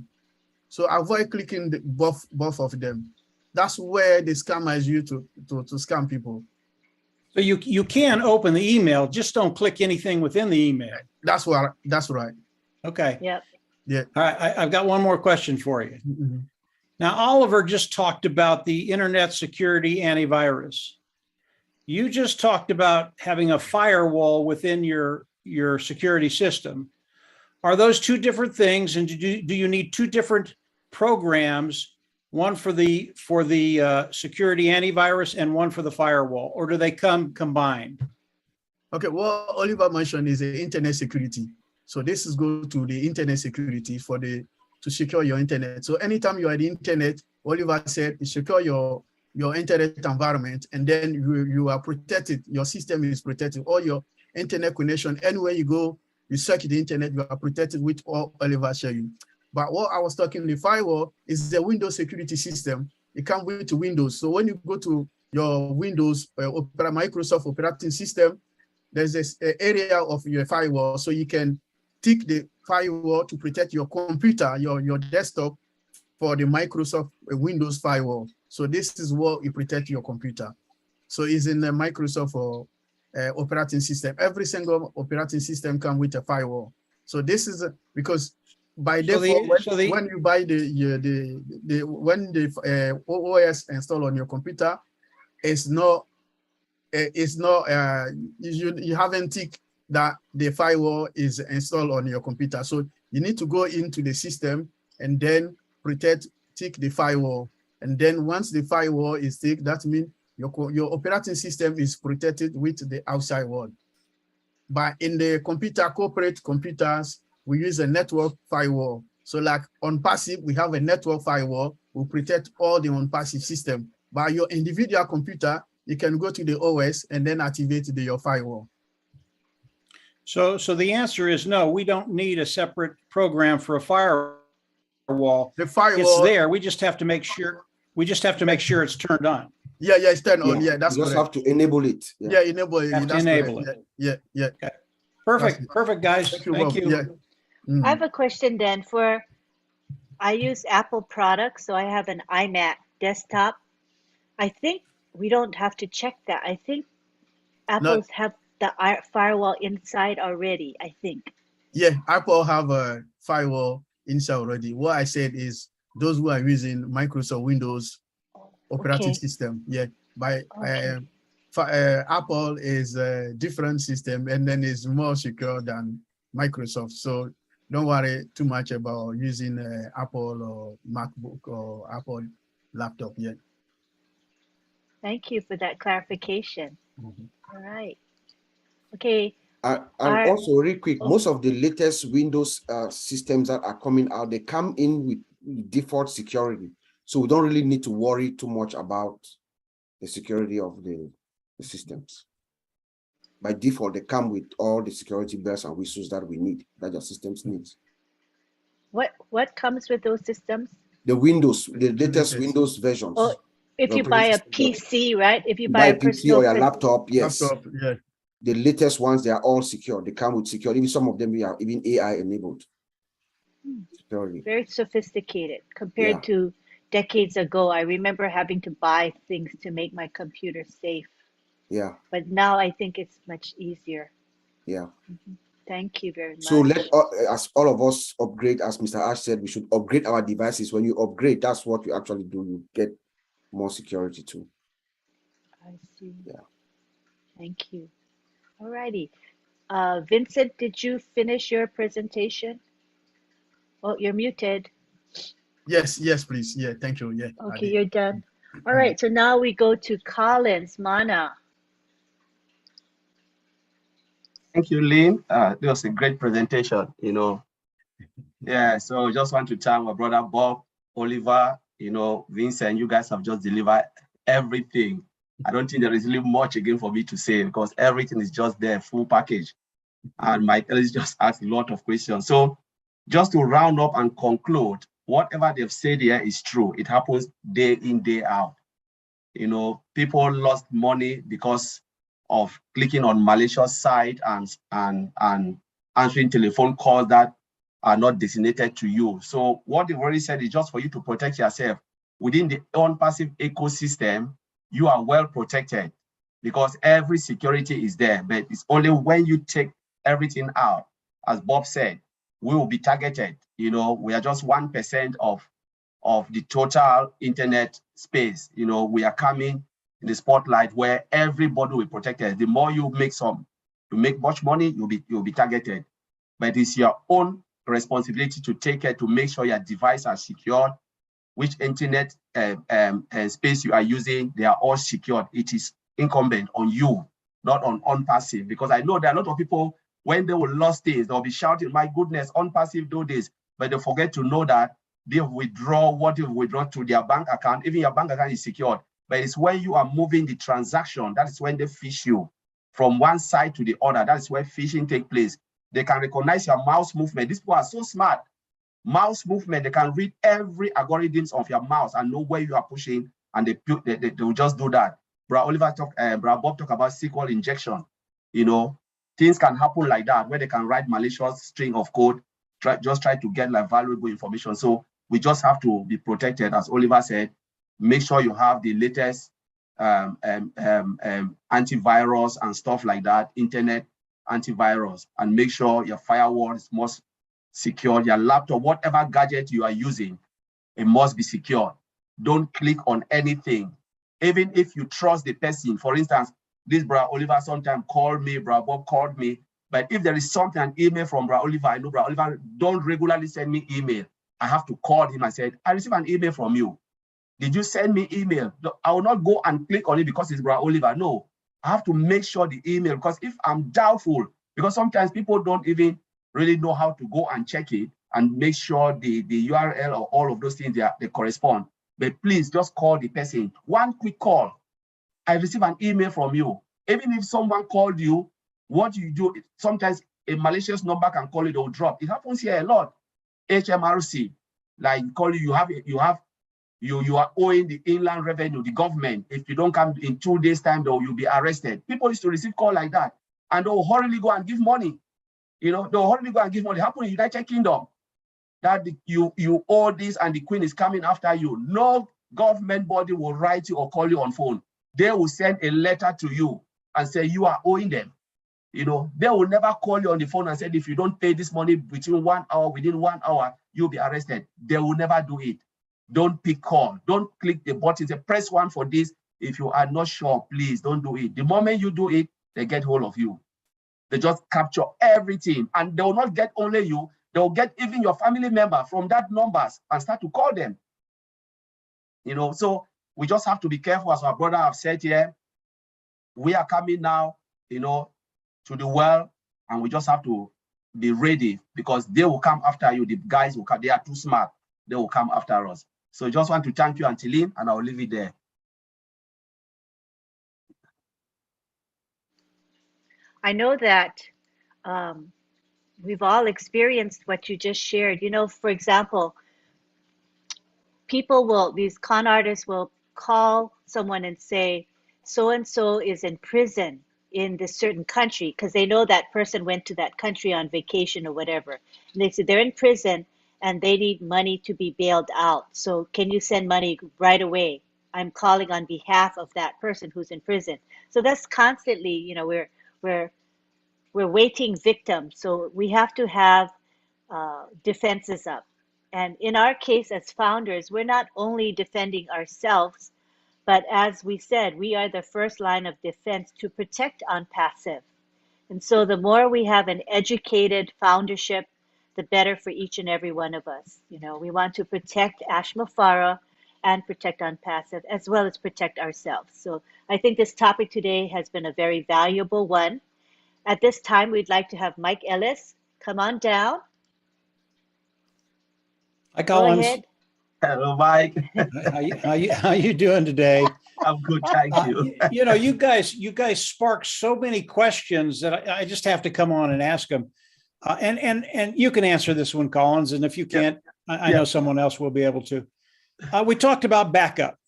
So avoid clicking both of them. That's where the scammers use to scam people. So you can open the email, just don't click anything within the email. That's right. Okay. Yep. Yeah. All right. I've got one more question for you. Mm-hmm. Now, Oliver just talked about the internet security antivirus. You just talked about having a firewall within your security system. Are those two different things? And do you need two different programs, one for the security antivirus and one for the firewall, or do they come combined? Okay, what Oliver mentioned is the internet security. So this is go to the internet security to secure your internet. So anytime you are on the internet, Oliver said, you secure your internet environment, and then you are protected. Your system is protected. All your internet connection, anywhere you go, you search the internet, you are protected with all Oliver showed you. But what I was talking, the firewall is the Windows security system. It comes with Windows. So when you go to your Windows Microsoft operating system, there's this area of your firewall, so you can tick the firewall to protect your computer, your desktop, for the Microsoft Windows firewall. So this is what you protect your computer. So it's in the Microsoft operating system. Every single operating system comes with a firewall. So this is because by default, when you buy when the OS installed on your computer, you haven't ticked that the firewall is installed on your computer. So you need to go into the system and then tick the firewall. And then once the firewall is ticked, that means your operating system is protected with the outside world. But in the corporate computers, we use a network firewall. So like on passive, we have a network firewall, we protect all the on-passive system. By your individual computer, you can go to the OS and then activate your firewall. So the answer is no, we don't need a separate program for a firewall. The firewall, it's there. We just have to make sure it's turned on. Yeah, it's turned on. Yeah, that's you just correct. have to enable it. Yeah, enable it. Have to enable it. Yeah. Okay. Perfect, guys. Thank you. Yeah. I have a question then I use Apple products, so I have an iMac desktop. I think we don't have to check that. I think Apple's have the firewall inside already, I think. Yeah, Apple have a firewall inside already. What I said is those who are using Microsoft Windows operating Okay. system. Yeah, by Okay. Apple is a different system, and then it's more secure than Microsoft. So don't worry too much about using Apple or MacBook or Apple laptop yet. Thank you for that clarification. Mhm. All right. Okay. And Our also, real quick, oh, most of the latest Windows systems that are coming out, they come in with default security. So we don't really need to worry too much about the security of the systems. By default, they come with all the security bells and whistles that we need, that your systems needs. what comes with those systems? The Windows, the latest Latest. Windows Oh, versions. if the you buy operating a system, PC, right? If you you buy buy a a PC or personal your laptop, yes. Laptop, yeah. The latest ones, they are all secure. They come with security. Even some of them, we are even AI enabled. Security. Very sophisticated compared Yeah. to decades ago. I remember having to buy things to make my computer safe, Yeah. but now I think it's much easier. Yeah. Thank you very So much. let as all of us upgrade, as Mr. Ash said, we should upgrade our devices. When you upgrade, that's what you actually do. You get more security too. I see. Yeah. Thank you. All righty. Vincent, did you finish your presentation? Oh, you're muted. Yes, yes, please. Yeah, thank you. Yeah, I Okay, did. you're done. All Mm. right, so now we go to Collins, Mana. Thank you, Lynn. That was a great presentation, Yeah, so just want to thank my brother Bob, Oliver, Vincent, you guys have just delivered everything. I don't think there is really much again for me to say because everything is just there, full package. And my colleagues just asked a lot of questions. So just to round up and conclude, whatever they've said here is true. It happens day in, day out. People lost money because of clicking on malicious site and answering telephone calls that are not designated to you. So what they've already said is just for you to protect yourself. Within the on-passive ecosystem, you are well protected because every security is there, but it's only when you take everything out, as Bob said, we will be targeted. We are just 1% of the total internet space. We are coming in the spotlight where everybody will be protected. The more you make much money, you'll be targeted. But it's your own responsibility to take care to make sure your devices are secured, which internet space you are using, they are all secured. It is incumbent on you, not on passive, because I know there are a lot of people, when they will lose things, they'll be shouting, my goodness, on passive do this, but they forget to know that they withdraw what you withdraw to their bank account. Even your bank account is secured, but it's when you are moving the transaction, that is when they phish you from one side to the other. That is where phishing takes place. They can recognize your mouse movement. These people are so smart. Mouse movement, they can read every algorithms of your mouse and know where you are pushing, and they will just do that. Bra Bob talk about SQL injection. Things can happen like that where they can write malicious string of code, just try to get like valuable information. So we just have to be protected, as Oliver said. Make sure you have the latest antivirus and stuff like that, internet antivirus, and make sure your firewall is most secure. Your laptop, whatever gadget you are using, it must be secure. Don't click on anything, even if you trust the person. For instance, this Bra Oliver sometimes called me, Bra Bob called me, but if there is something, an email from Bra Oliver, I know Bra Oliver don't regularly send me email. I have to call him and say, I received an email from you. Did you send me email? I will not go and click on it because it's Bra Oliver. No, I have to make sure the email, because if I'm doubtful, because sometimes people don't even really know how to go and check it and make sure the URL or all of those things, they correspond. But please just call the person. One quick call. I received an email from you. Even if someone called you, what you do, sometimes a malicious number can call it or drop. It happens here a lot. HMRC, like call you are owing the inland revenue, the government. If you don't come in 2 days' time, though, you'll be arrested. People used to receive call like that, and they'll hurriedly go and give money. They'll hurriedly go and give money. It happened in the United Kingdom that you owe this and the Queen is coming after you. No government body will write you or call you on phone. They will send a letter to you and say you are owing them. They will never call you on the phone and say, if you don't pay this money within 1 hour, you'll be arrested. They will never do it. Don't pick call. Don't click the button. Say, press 1 for this. If you are not sure, please don't do it. The moment you do it, they get hold of you. They just capture everything, and they will not get only you. They will get even your family member from that numbers and start to call them. You know, so we just have to be careful, as our brother have said here. We are coming now, you know, to the well, and we just have to be ready, because they will come after you. The guys will come. They are too smart. They will come after us. So just want to thank you, Auntie Lynn, and I'll leave it there. I know that we've all experienced what you just shared. You know, for example, these con artists will call someone and say, so and so is in prison in this certain country, because they know that person went to that country on vacation or whatever. And they say they're in prison and they need money to be bailed out. So can you send money right away? I'm calling on behalf of that person who's in prison. So that's constantly, you know, we're waiting victims. So we have to have defenses up. And in our case, as founders, we're not only defending ourselves, but as we said, we are the first line of defense to protect OnPassive. And so the more we have an educated foundership, the better for each and every one of us. You know, we want to protect Ashmafara and protect OnPassive, as well as protect ourselves. So I think this topic today has been a very valuable one. At this time, we'd like to have Mike Ellis come on down. Hi, Go Collins. ahead. Hello, Mike. How you doing today? I'm good, thank you. You know, you guys spark so many questions that I just have to come on and ask them. And you can answer this one, Collins. And if you can't, I know someone else will be able to. We talked about backup.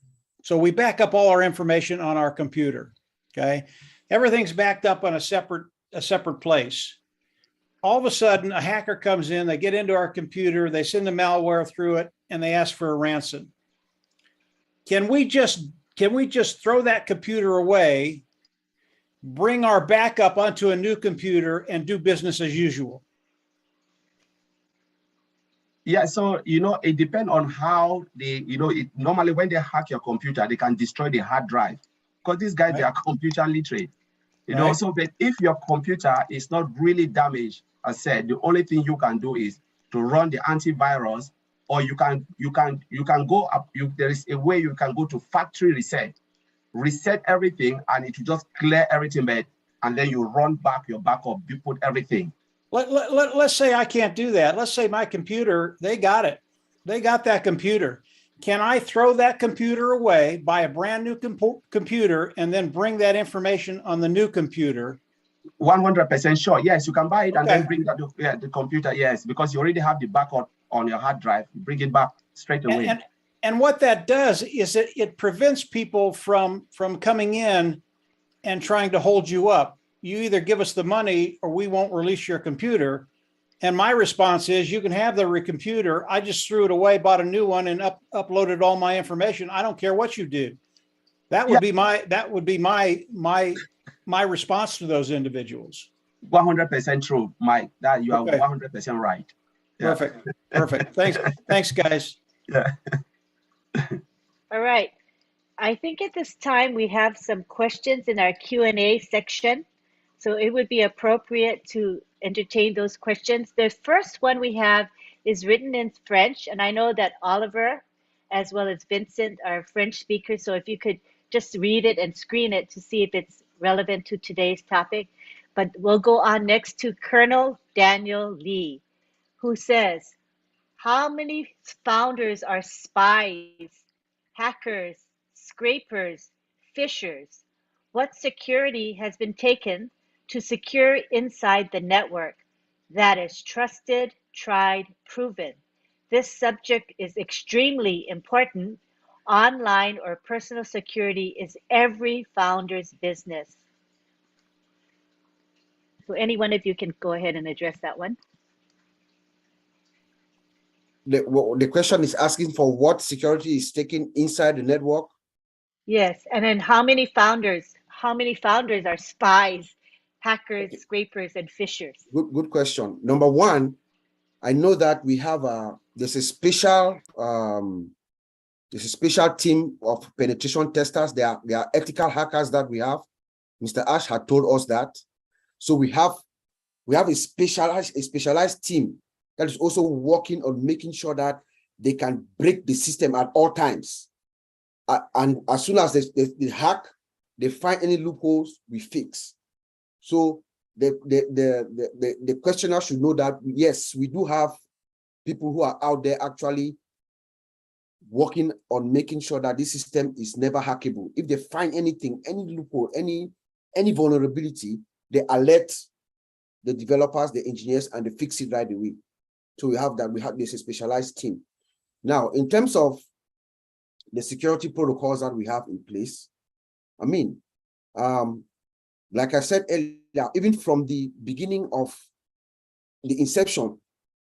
So we back up all our information on our computer. Okay, everything's backed up on a separate place. All of a sudden, a hacker comes in, they get into our computer, they send the malware through it, and they ask for a ransom. Can we just throw that computer away, bring our backup onto a new computer, and do business as usual? Yeah, so, you know, it depends on how normally when they hack your computer, they can destroy the hard drive, because these guys, they are computer literate. You know, so but if your computer is not really damaged, as said, the only thing you can do is to run the antivirus, or you can go up. There is a way you can go to factory reset everything, and it will just clear everything back, and then you run back your backup, you put everything. Let's say I can't do that. Let's say my computer, they got it. They got that computer. Can I throw that computer away, buy a brand new computer, and then bring that information on the new computer? 100% sure. Yes, you can buy it and then bring that the computer. Yes, because you already have the backup on your hard drive. Bring it back straight away. And what that does is it prevents people from coming in and trying to hold you up. You either give us the money or we won't release your computer. And my response is, you can have the computer. I just threw it away, bought a new one, and uploaded all my information. I don't care what you do. That would be my response to those individuals. 100% true, Mike. That you are 100% right. Yeah. Perfect. Thanks, guys. Yeah. All right. I think at this time we have some questions in our Q&A section. So it would be appropriate to entertain those questions. The first one we have is written in French, and I know that Oliver as well as Vincent are French speakers. So if you could just read it and screen it to see if it's relevant to today's topic. But we'll go on next to Colonel Daniel Lee, who says, how many founders are spies, hackers, scrapers, phishers? What security has been taken to secure inside the network that is trusted, tried, proven? This subject is extremely important. Online or personal security is every founder's business. So any one of you can go ahead and address that one. The question is asking for what security is taken inside the network. Yes, and then how many founders are spies, hackers, scrapers, and phishers? Good question. Number one, I know that we have there's a special There's a special team of penetration testers. They are ethical hackers that we have. Mr. Ash had told us that. So we have a specialized team that is also working on making sure that they can break the system at all times. And as soon as they hack, they find any loopholes, we fix. So the questioner should know that, yes, we do have people who are out there actually working on making sure that this system is never hackable. If they find anything, any loophole, any vulnerability, they alert the developers, the engineers, and they fix it right away. So we have that. There's a specialized team. Now, in terms of the security protocols that we have in place, I mean, like I said earlier, even from the beginning of the inception,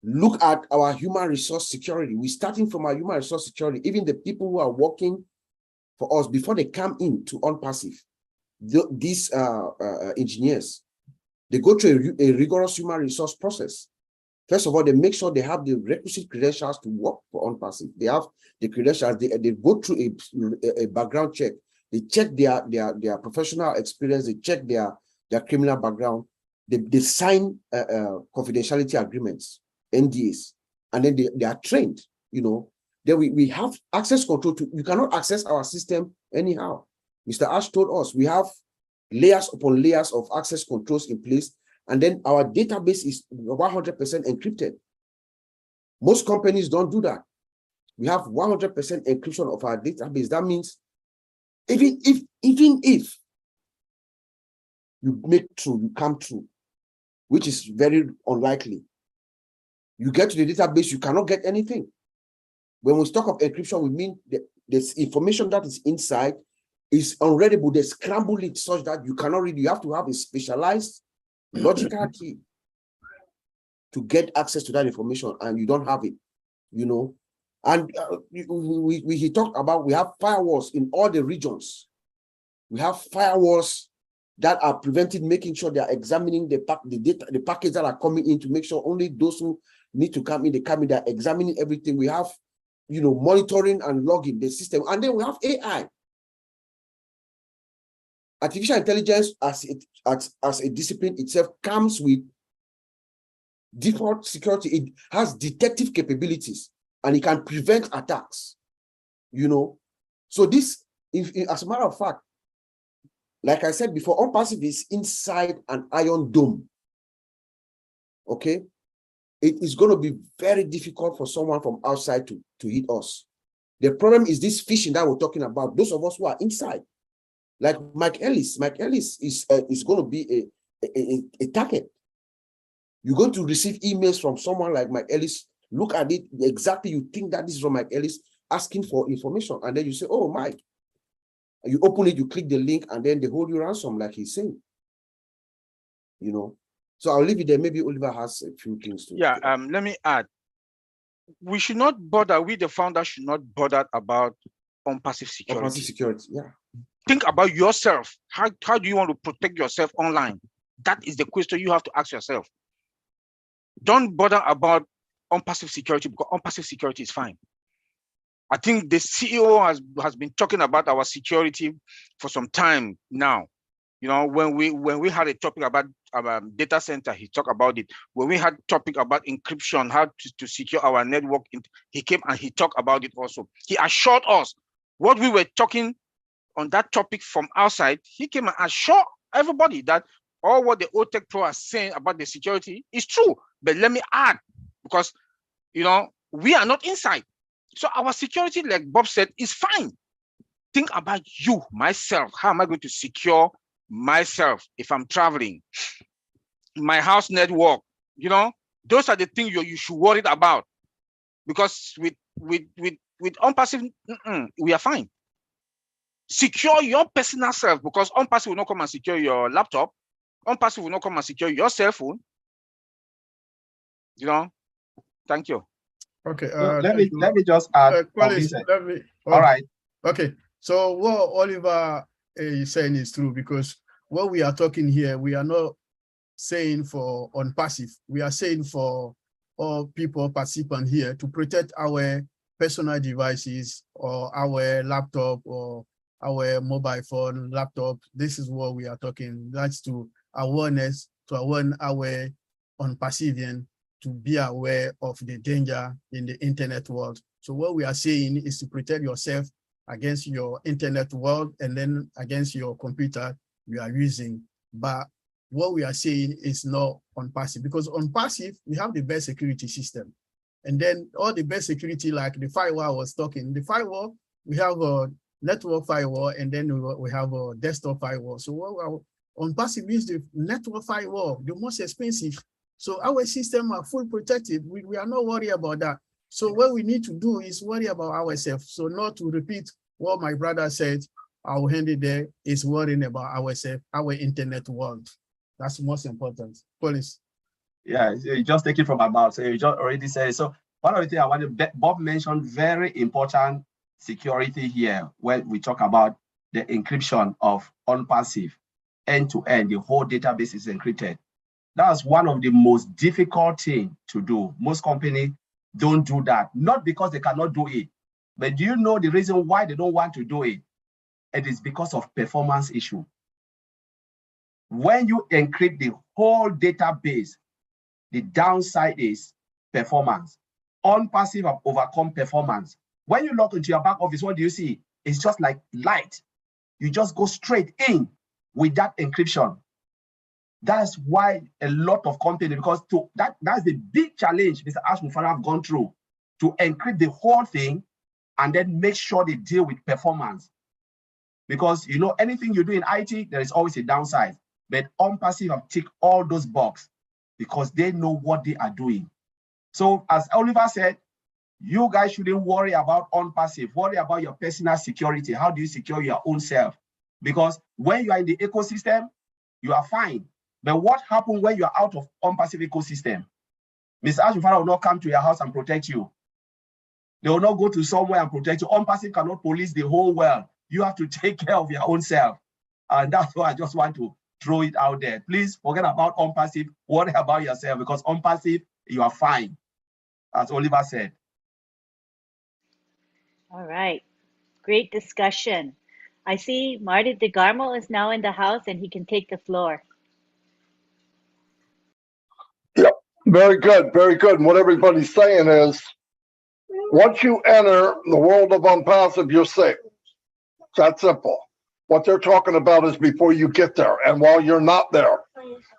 look at our human resource security. We're starting from our human resource security. Even the people who are working for us before they come into OnPassive, these engineers, they go through a rigorous human resource process. First of all, they make sure they have the requisite credentials to work for OnPassive. They have the credentials. They go through a background check. They check their professional experience. They check their criminal background. They sign confidentiality agreements, NDAs, and then they are trained. You know, then we have access control to. You cannot access our system anyhow. Mr. Ash told us we have layers upon layers of access controls in place, and then our database is 100% encrypted. Most companies don't do that. We have 100% encryption of our database. That means even if you you come through, which is very unlikely, you get to the database, you cannot get anything. When we talk of encryption, we mean there's information that is inside is unreadable. They scramble it such that you cannot read. You have to have a specialized logical key to get access to that information, and you don't have it, you know. And he talked about we have firewalls in all the regions. We have firewalls that are preventing, making sure they are examining the packets that are coming in to make sure only those who need to come in, they come in. They're examining everything. We have, you know, monitoring and logging the system, and then we have AI. Artificial intelligence as a discipline itself comes with default security. It has detective capabilities and it can prevent attacks, you know. So this, as a matter of fact, like I said before, OnPassive is inside an iron dome. Okay, it is going to be very difficult for someone from outside to hit us. The problem is this phishing that we're talking about. Those of us who are inside, like Mike Ellis is going to be a target. You're going to receive emails from someone like Mike Ellis. Look at it exactly. You think that this is from Mike Ellis asking for information, and then you say, "Oh, Mike." You open it, you click the link, and then they hold you ransom, like he's saying. You know. So I'll leave it there. Maybe Oliver has a few things to. Yeah. Let me add. We should not bother. We, the founder, should not bother about OnPassive security. OnPassive security. Yeah. Think about yourself. How do you want to protect yourself online? That is the question you have to ask yourself. Don't bother about OnPassive security, because OnPassive security is fine. I think the CEO has been talking about our security for some time now. You know, when we had a topic about data center, he talked about it. When we had a topic about encryption, how to secure our network, he came and he talked about it also. He assured us what we were talking on that topic from outside. He came and assured everybody that all what the OTECH Pro are saying about the security is true. But let me add, because, you know, we are not inside. So our security, like Bob said, is fine. Think about you, myself. How am I going to secure myself if I'm traveling? My house network, you know, those are the things you should worry about. Because with OnPassive, we are fine. Secure your personal self, because OnPassive will not come and secure your laptop. OnPassive will not come and secure your cell phone. You know, thank you. Okay. Let me just add. All right. Okay. So what Oliver is saying is true, because what we are talking here, we are not saying for OnPassive. We are saying for all people participant here to protect our personal devices or our laptop or our mobile phone, laptop. This is what we are talking. That's to awareness, to warn our unperceiving, to be aware of the danger in the internet world. So what we are saying is to protect yourself against your internet world and then against your computer you are using. But what we are saying is not on passive, because on passive, we have the best security system. And then all the best security, like the firewall I was talking, the firewall, we have a network firewall, and then we have a desktop firewall. So what on passive is the network firewall, the most expensive. So our system are full protected. We are not worried about that. So what we need to do is worry about ourselves. So not to repeat what my brother said, our handy there is worrying about ourselves, our internet world. That's most important. Police. Yeah, you just take it from my mouth. So you just already said it. So one of the things I wanted, Bob mentioned very important security here when we talk about the encryption of on-passive end-to-end, the whole database is encrypted. That's one of the most difficult things to do. Most companies don't do that, not because they cannot do it, but do you know the reason why they don't want to do it? It is because of performance issue. When you encrypt the whole database, the downside is performance. On-passive have overcome performance. When you log into your back office, what do you see? It's just like light. You just go straight in with that encryption. That's why a lot of companies, because that's the big challenge Mr. Ashmufara have gone through, to encrypt the whole thing and then make sure they deal with performance. Because you know, anything you do in IT, there is always a downside. But on-passive have ticked all those boxes because they know what they are doing. So as Oliver said, you guys shouldn't worry about on-passive, worry about your personal security. How do you secure your own self? Because when you are in the ecosystem, you are fine. But what happens when you are out of on-passive ecosystem? Mr. Ashufara will not come to your house and protect you. They will not go to somewhere and protect you. On-passive cannot police the whole world. You have to take care of your own self. And that's why I just want to throw it out there. Please forget about on-passive, worry about yourself, because on-passive, you are fine, as Oliver said. All right. Great discussion. I see Marty DeGarmo is now in the house and he can take the floor. Yep, very good, very good. And what everybody's saying is, once you enter the world of unpassive, you're safe. It's that simple. What they're talking about is before you get there and while you're not there.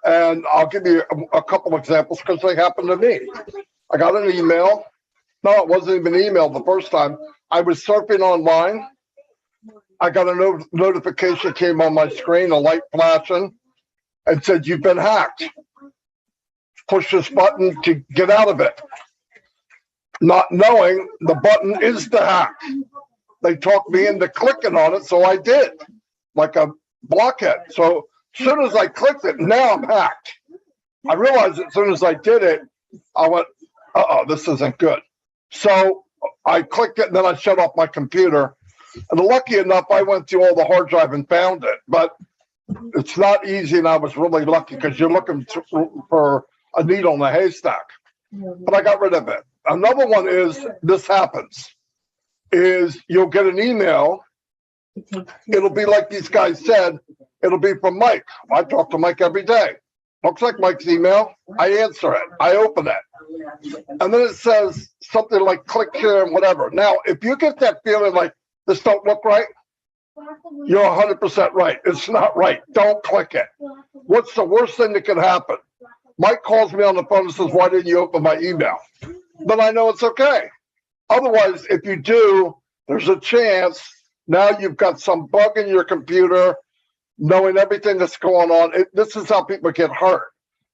And I'll give you a couple examples because they happened to me. I got an email. No, it wasn't even an email the first time. I was surfing online. I got a notification came on my screen, a light flashing, and said, "You've been hacked. Push this button to get out of it." Not knowing the button is the hack. They talked me into clicking on it, so I did, like a blockhead. So as soon as I clicked it, now I'm hacked. I realized as soon as I did it, I went, uh-oh, this isn't good. So I clicked it, and then I shut off my computer. And lucky enough, I went through all the hard drive and found it. But it's not easy, and I was really lucky because you're looking for a needle in a haystack. But I got rid of it. Another one is, this happens, is you'll get an email. It'll be like these guys said, it'll be from Mike. I talk to Mike every day. Looks like Mike's email. I answer it. I open it. And then it says something like click here and whatever. Now, if you get that feeling like this don't look right, you're 100% right. It's not right. Don't click it. What's the worst thing that can happen? Mike calls me on the phone and says, "Why didn't you open my email?" Then I know it's okay. Otherwise, if you do, there's a chance now you've got some bug in your computer, knowing everything that's going on. This is how people get hurt.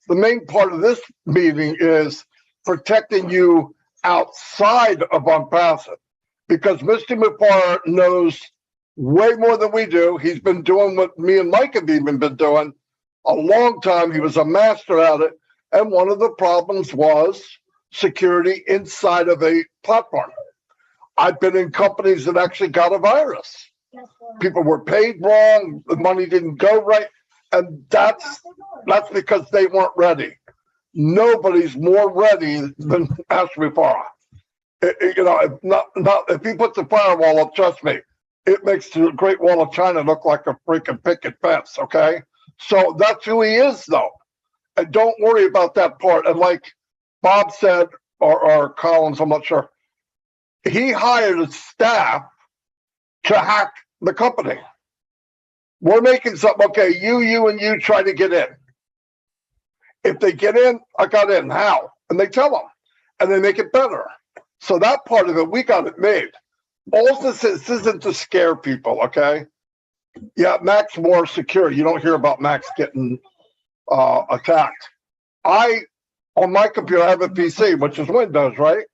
The main part of this meeting is protecting you outside of unpassive, because Mr. Mufar knows way more than we do. He's been doing what me and Mike have even been doing a long time. He was a master at it. And one of the problems was security inside of a platform. I've been in companies that actually got a virus. People were paid wrong, the money didn't go right, and that's because they weren't ready. Nobody's more ready than Ashmi Farah. You know, if he puts a firewall up, trust me, it makes the Great Wall of China look like a freaking picket fence. Okay, so that's who he is, though, and don't worry about that part. And like Bob said, or Collins, I'm not sure, he hired a staff to hack the company. We're making something. Okay, you, and you try to get in. If they get in, I got in. How? And they tell them, and they make it better. So that part of it, we got it made. All this isn't to scare people, okay? Yeah, Mac's more secure. You don't hear about Mac's getting attacked. On my computer, I have a PC, which is Windows, right?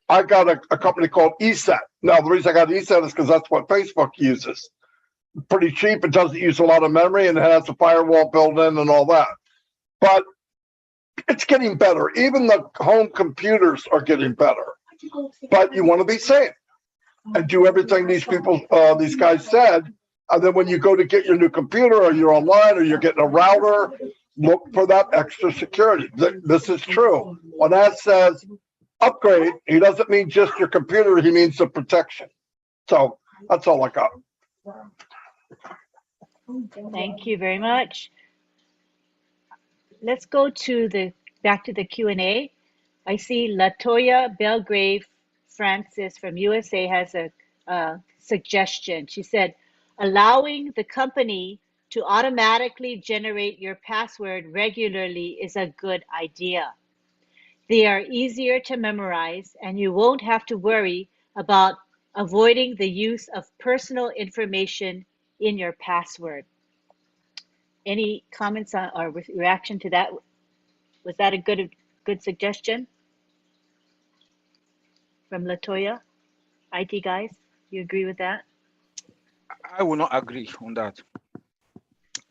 I got a company called ESET. Now, the reason I got ESET is because that's what Facebook uses. Pretty cheap. It doesn't use a lot of memory, and it has a firewall built in and all that. But it's getting better. Even the home computers are getting better. But you want to be safe and do everything these guys said. And then when you go to get your new computer, or you're online, or you're getting a router, look for that extra security. This is true. When that says upgrade, he doesn't mean just your computer, he means the protection. So that's all I got. Thank you very much. Let's go back to the Q&A. I see Latoya Belgrave Francis from USA has a suggestion. She said, allowing the company to automatically generate your password regularly is a good idea. They are easier to memorize, and you won't have to worry about avoiding the use of personal information in your password. Any comments on or reaction to that? Was that a good suggestion from Latoya? IT guys, you agree with that? I will not agree on that.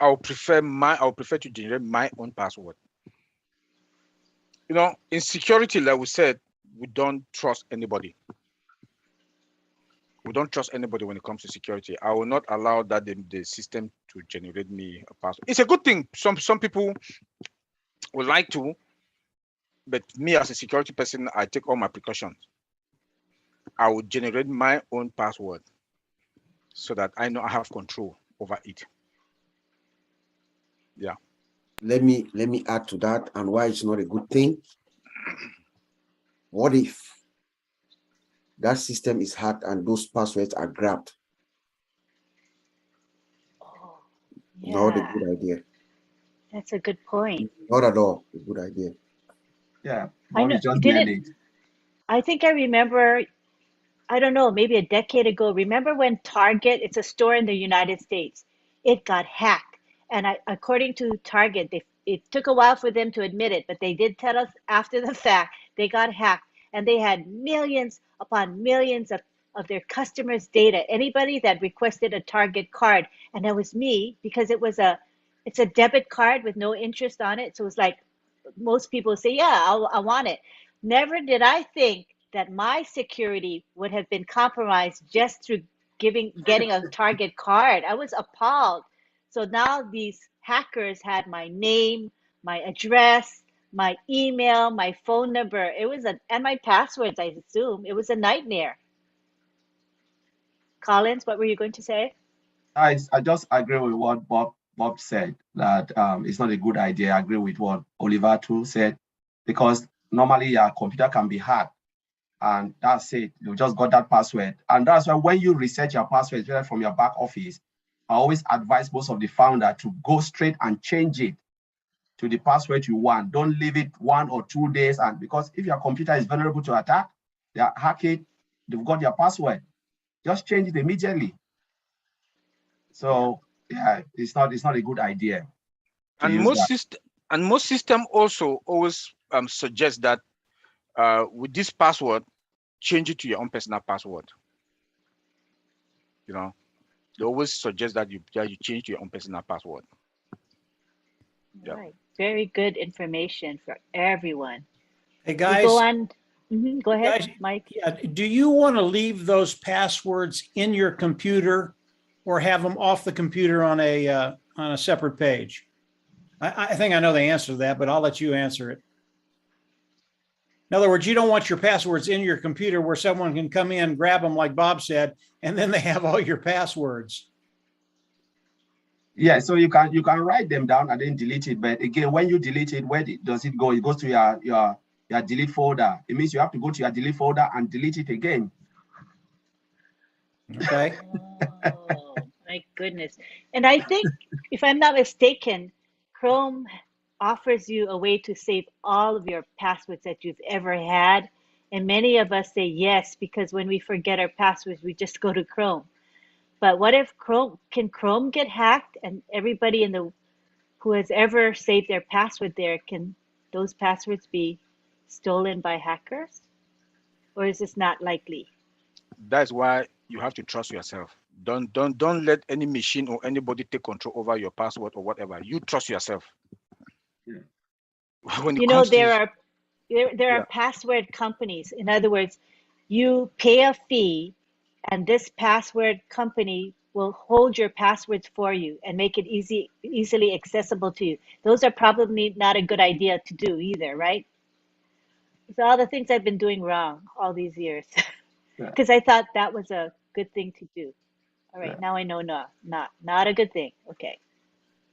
I would prefer to generate my own password. You know, in security, like we said, we don't trust anybody. We don't trust anybody when it comes to security. I will not allow that the system to generate me a password. It's a good thing. Some people would like to, but me as a security person, I take all my precautions. I will generate my own password so that I know I have control over it. Yeah. Let me add to that and why it's not a good thing. What if that system is hacked and those passwords are grabbed? Oh, Not a yeah, good idea. that's a good point. Not at all a good idea. Yeah, I Bobby know, just did nailed it, it. I think I remember, I don't know, maybe a decade ago. Remember when Target, it's a store in the United States, it got hacked. And according to Target, it took a while for them to admit it, but they did tell us after the fact they got hacked. And they had millions upon millions of their customers' data. Anybody that requested a Target card, and that was me, because it's a debit card with no interest on it. So it's like most people say, yeah, I want it. Never did I think that my security would have been compromised just through getting a Target card. I was appalled. So now these hackers had my name, my address, my email, my phone number. And my passwords, I assume. It was a nightmare. Collins, what were you going to say? I just agree with what Bob said, that it's not a good idea. I agree with what Oliver too said, because normally your computer can be hacked, and that's it. You just got that password. And that's why when you reset your password, especially from your back office, I always advise most of the founder to go straight and change it to the password you want. Don't leave it 1 or 2 days. And because if your computer is vulnerable to attack, they hack it, they've got your password. Just change it immediately. So yeah, it's not a good idea. And most system also always suggest that with this password, change it to your own personal password. You know, they always suggest that you change to your own personal password. Yeah. Right. Very good information for everyone. Hey We guys, go on. Go ahead, guys, Mike. yeah, do you want to leave those passwords in your computer or have them off the computer on a separate page? I think I know the answer to that, but I'll let you answer it. In other words, you don't want your passwords in your computer where someone can come in, grab them like Bob said, and then they have all your passwords. Yeah, so you can write them down and then delete it. But again, when you delete it, where does it go? It goes to your delete folder. It means you have to go to your delete folder and delete it again. Okay. Oh, my goodness. And I think, if I'm not mistaken, Chrome offers you a way to save all of your passwords that you've ever had. And many of us say yes, because when we forget our passwords, we just go to Chrome. But what if can Chrome get hacked, and everybody who has ever saved their password there, can those passwords be stolen by hackers? Or is this not likely? That's why you have to trust yourself. Don't let any machine or anybody take control over your password or whatever. You trust yourself. Yeah. When it You know, comes to there are password companies. In other words, you pay a fee, and this password company will hold your passwords for you and make it easily accessible to you. Those are probably not a good idea to do either, right? So all the things I've been doing wrong all these years, Yeah. because I thought that was a good thing to do. All right, Yeah. now I know not a good thing. Okay.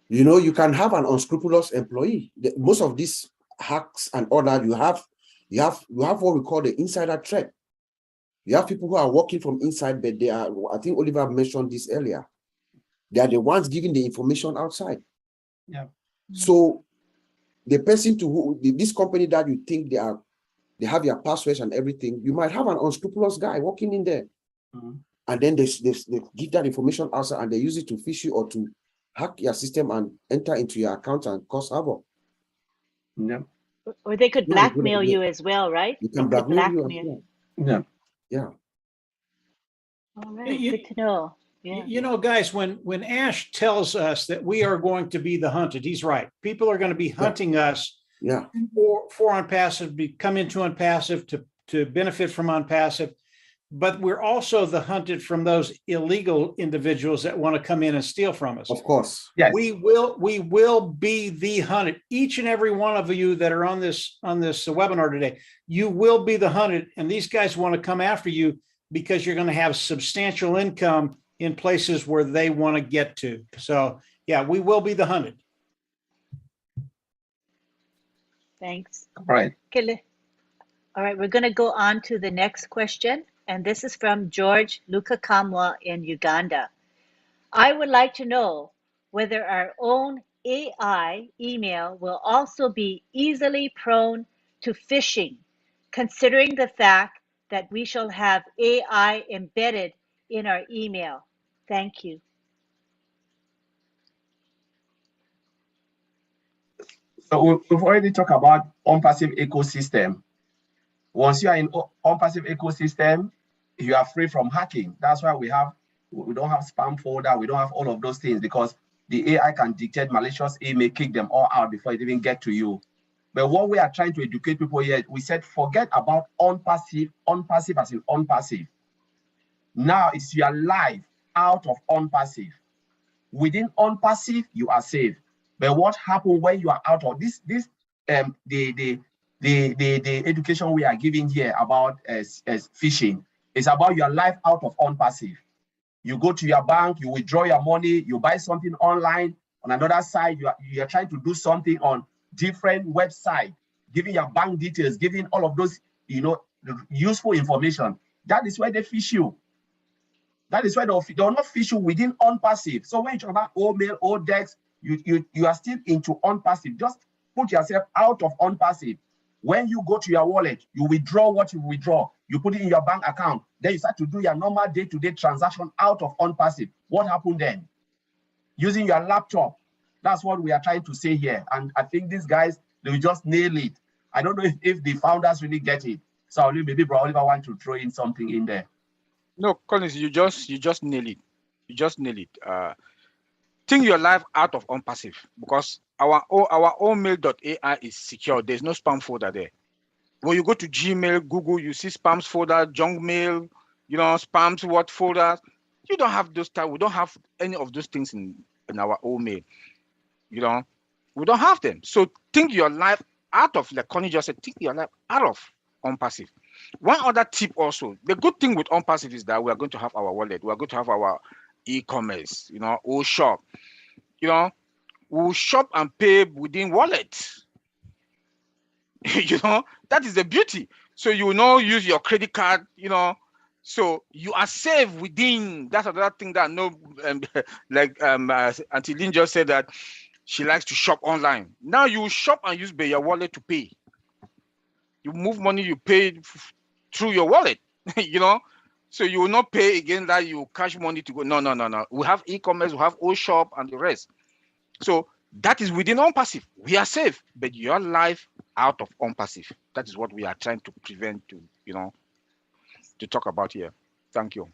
You know, you can have an unscrupulous employee. Most of these hacks and all that, you have what we call the insider threat. You have people who are working from inside, but they are, I think Oliver mentioned this earlier, they are the ones giving the information outside. Yeah. So the person this company that you think they have your passwords and everything, you might have an unscrupulous guy working in there. Mhm. And then they give that information outside, and they use it to phish you or to hack your system and enter into your account and cause havoc. Yeah. Or they could Not a good blackmail idea. you as well, right? You They can could blackmail you as blackmail. well. Yeah. Yeah. All right, You, good to know. Yeah. you know, guys, when Ash tells us that we are going to be the hunted, he's right. People are going to be hunting us Yeah. for unpassive, come into unpassive to benefit from unpassive. But we're also the hunted from those illegal individuals that want to come in and steal from us. Of course. Yes. We will be the hunted. Each and every one of you that are on this webinar today, you will be the hunted, and these guys want to come after you because you're going to have substantial income in places where they want to get to. So yeah, we will be the hunted. Thanks. All right. Okay. All right, we're going to go on to the next question. And this is from George Lukakamwa in Uganda. I would like to know whether our own AI email will also be easily prone to phishing, considering the fact that we shall have AI embedded in our email. Thank you. So we've already talked about unpassive ecosystem. Once you are in unpassive ecosystem, you are free from hacking. That's why we don't have spam folder. We don't have all of those things, because the AI can dictate malicious email, kick them all out before it even get to you. But what we are trying to educate people here, we said forget about unpassive as in unpassive. Now it's your life out of unpassive. Within unpassive, you are safe. But what happens when you are out of this? The education we are giving here about as phishing is about your life out of unpassive. You go to your bank, you withdraw your money, you buy something online. On another side, you are trying to do something on different website, giving your bank details, giving all of those, useful information. That is where they phish you. That is why they will not phish you within unpassive. So when you talk about old mail, old decks, you are still into unpassive. Just put yourself out of unpassive. When you go to your wallet, you withdraw what you withdraw. You put it in your bank account. Then you start to do your normal day-to-day transaction out of unpassive. What happened then? Using your laptop. That's what we are trying to say here. And I think these guys, they will just nail it. I don't know if the founders really get it. So maybe Bro Oliver want to throw in something in there. No, Collins, you just nail it. You just nail it. Think your life out of unpassive, because our own mail.ai is secure. There's no spam folder there. When you go to Gmail, Google, you see spams folder, junk mail, spams what folders. You don't have those type. We don't have any of those things in our own mail. We don't have them. So think your life out of, like Connie just said, think your life out of OnPassive. One other tip also, the good thing with OnPassive is that we are going to have our wallet, we are going to have our e-commerce, or shop. We'll shop and pay within wallet. That is the beauty. So you will not use your credit card, so you are safe within. That's another thing that like Auntie Lynn just said that she likes to shop online. Now you shop and use your wallet to pay. You move money, you pay through your wallet, So you will not pay again that you cash money to go. No. We have e-commerce, we have shop and the rest. So that is within OnPassive. We are safe, but your life out of OnPassive. That is what we are trying to prevent to talk about here. Thank you.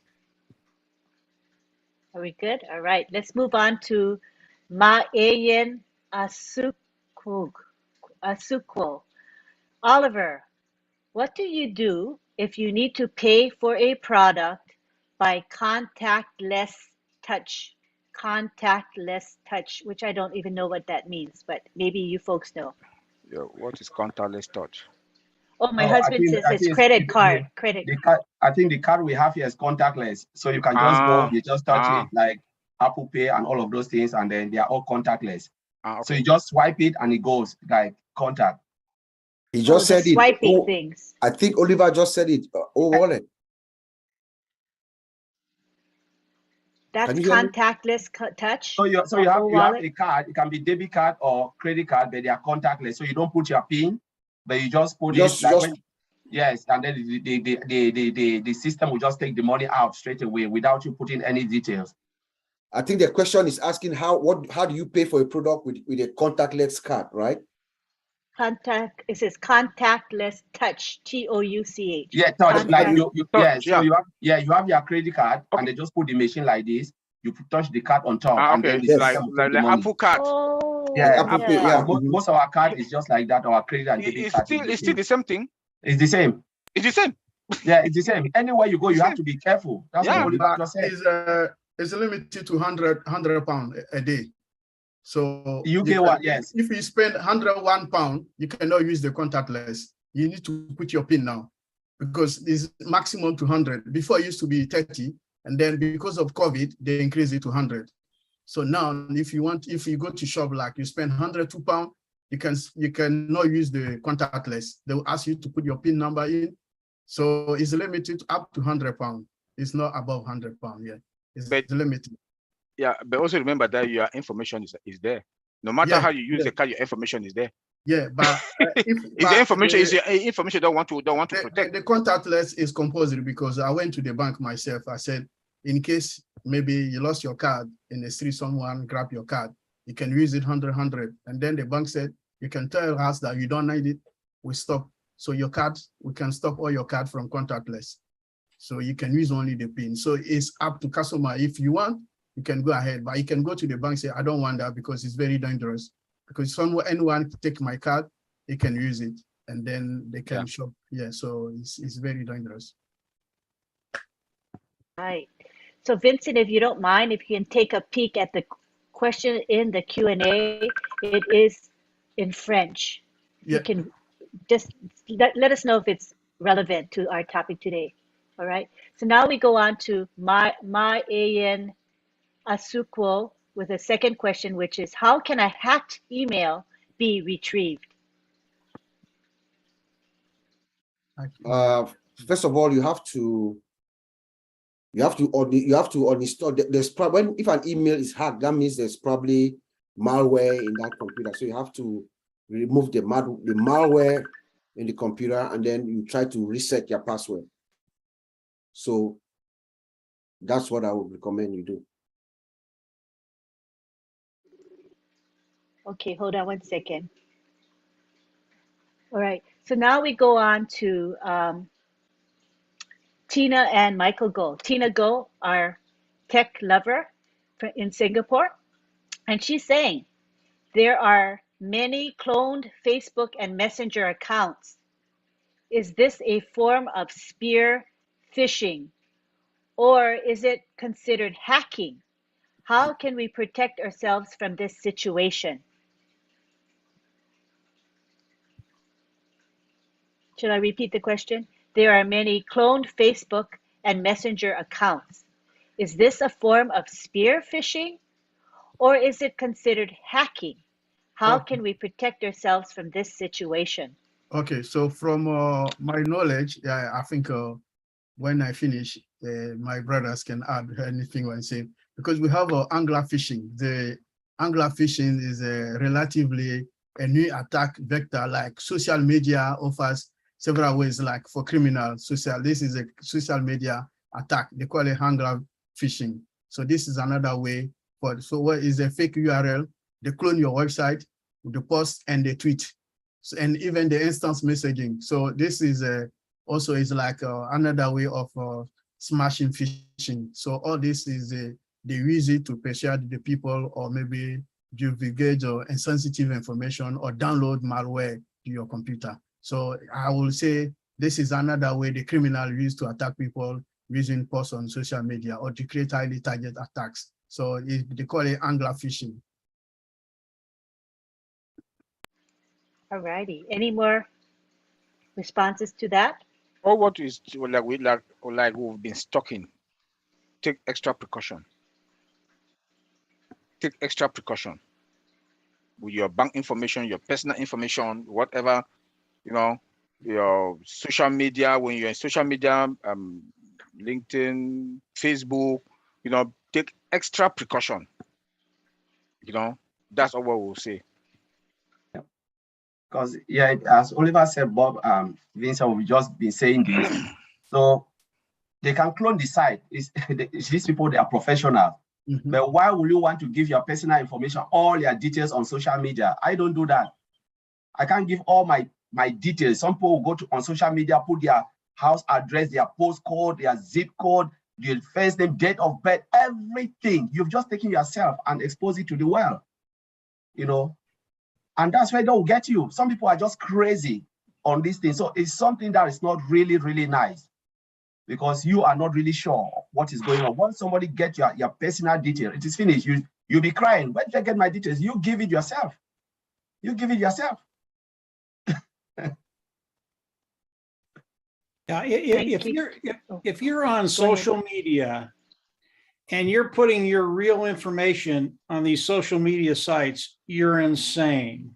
Are we good? All right. Let's move on to Ma'ayan Asukwo. Oliver, what do you do if you need to pay for a product by contactless touch? Contactless touch, which I don't even know what that means, but maybe you folks know. Yeah, what is contactless touch? Oh, my No, husband says it's credit card. Credit. I think the card we have here is contactless. So you can just go, you just touch it like Apple Pay and all of those things, and then they are all contactless. Okay. So you just swipe it and it goes like contact. He just said it. Swiping things. I think Oliver just said it. Wallet. That's contactless touch. So you have a card. It can be debit card or credit card, but they are contactless. So you don't put your PIN, but you just put yes, and then the system will just take the money out straight away without you putting any details. I think the question is asking how do you pay for a product with a contactless card, right? It says contactless touch, TOUCH. Yeah, touch like you have your credit card, and they just put the machine like this. You touch the card on top, and then the like Apple card. Most of our card is just like that. Our credit and debit card. It's still the same thing. It's the same. It's the same. Yeah, it's the same. Anywhere you go, you have to be careful. That's what Oliver just said. It's limited to 100 pounds a day. So yes. If you spend 101 pounds, you cannot use the contactless. You need to put your PIN now because it's maximum to 100. Before it used to be 30, and then because of COVID, they increased it to 100. So now, if you go to shop like you spend 102 pounds, you cannot use the contactless. They will ask you to put your PIN number in. So it's limited up to 100 pounds. It's not above 100 pounds yet. It's limited. Yeah, but also remember that your information is there. No matter how you use the card, your information is there. Yeah, but the information don't want to protect. The contactless is compulsory because I went to the bank myself. I said, in case maybe you lost your card in the street, someone grabbed your card, you can use it 100. And then the bank said, you can tell us that you don't need it. We stop. So your card, we can stop all your card from contactless. So you can use only the PIN. So it's up to customer. If you want, you can go ahead, but you can go to the bank and say, I don't want that because it's very dangerous. Because anyone can take my card, they can use it, and then they can shop. Yeah, so it's very dangerous. Right. So Vincent, if you don't mind, if you can take a peek at the question in the Q&A, it is in French. Yeah. You can just let us know if it's relevant to our topic today. All right. So now we go on to Ma'ayan Asukwo with a second question, which is, how can a hacked email be retrieved? First of all, you have to uninstall. There's probably, if an email is hacked, that means there's probably malware in that computer. So you have to remove the malware in the computer, and then you try to reset your password. So that's what I would recommend you do. Okay, hold on one second. All right, so now we go on to Tina and Michael Go. Tina Go, our tech lover in Singapore, and she's saying there are many cloned Facebook and Messenger accounts. Is this a form of spear phishing, or is it considered hacking? How can we protect ourselves from this situation? Should I repeat the question? There are many cloned Facebook and Messenger accounts. Is this a form of spear phishing, or is it considered hacking? How Okay. can we protect ourselves from this situation? Okay, so from my knowledge, yeah, I think when I finish, my brothers can add anything I say, because we have angler phishing. The angler phishing is relatively a new attack vector. Like social media offers several ways, like for criminals. This is a social media attack. They call it angler phishing. So this is another way. So what is a fake URL? They clone your website, the post, and the tweet. So, and even the instance messaging. So this is also is like another way of smashing phishing. So all this is they use it to persuade the people, or maybe divulgate or insensitive information, or download malware to your computer. So I will say this is another way the criminal use to attack people using posts on social media, or to create highly targeted attacks. So they call it angler phishing. All righty. Any more responses to that? Or what is like we've been stalking. Take extra precaution. Take extra precaution with your bank information, your personal information, whatever, your social media. When you're in social media, LinkedIn, Facebook, take extra precaution. That's all what we'll say. Because yeah, as Oliver said, Bob, Vincent, we've just been saying this. So they can clone the site. These people, they are professional. Mm-hmm. But why would you want to give your personal information, all your details on social media? I don't do that. I can't give all my details. Some people will go on social media, put their house address, their postcode, their zip code, their first name, date of birth, everything. You've just taken yourself and exposed it to the world, and that's where they'll get you. Some people are just crazy on this thing. So it's something that is not really, really nice, because you are not really sure what is going on. Once somebody gets your personal detail, it is finished. You'll be crying. Where did I get my details? You give it yourself. You give it yourself. Yeah, if you're on social media and you're putting your real information on these social media sites, you're insane.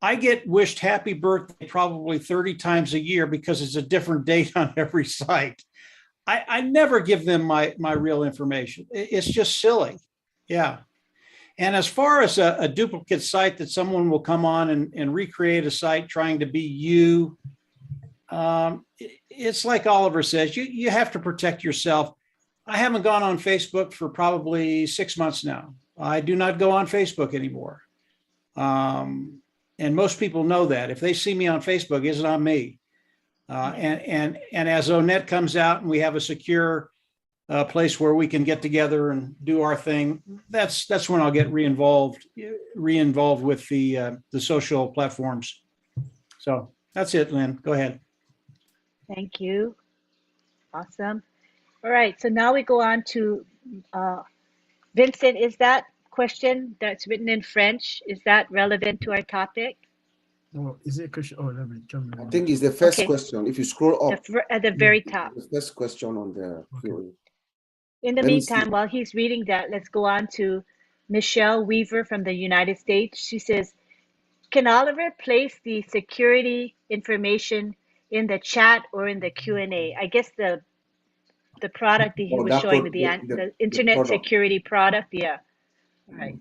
I get wished happy birthday probably 30 times a year because it's a different date on every site. I never give them my real information. It's just silly. Yeah. And as far as a duplicate site that someone will come on and recreate a site trying to be you, it's like Oliver says, you have to protect yourself. I haven't gone on Facebook for probably 6 months now. I do not go on Facebook anymore. And most people know that. If they see me on Facebook, it's not me. And as ONET comes out and we have a secure place where we can get together and do our thing, that's when I'll get re-involved with the social platforms. So that's it, Lynn. Go ahead. Thank you. Awesome. All right, so now we go on to Vincent. Is that question that's written in French, is that relevant to our topic? Oh, is it a question? Oh, let me come. I think it's the first Okay. question. If you scroll up, At the very top. the first question on the Okay. In the Let me see. meantime, while he's reading that, let's go on to Michelle Weaver from the United States. She says, can Oliver place the security information in the chat or in the Q&A? I guess the product that he was showing, the internet product. security product. Yeah. All right.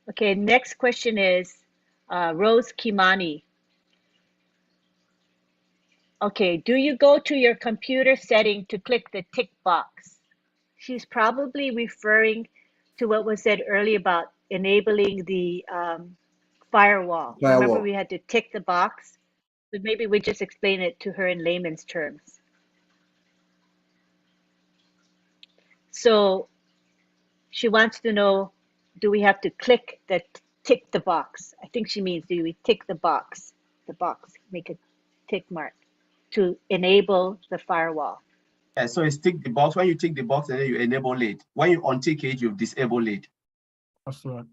Okay. Next question is Rose Kimani. Okay. Do you go to your computer setting to click the tick box? She's probably referring to what was said earlier about enabling the firewall. Remember, we had to tick the box, but maybe we just explain it to her in layman's terms. So she wants to know, do we have to click the tick the box? I think she means, do we tick the box, make a tick mark to enable the firewall? Yeah, so it's tick the box. When you tick the box, and then you enable it. When you untick it, you disable it. That's right.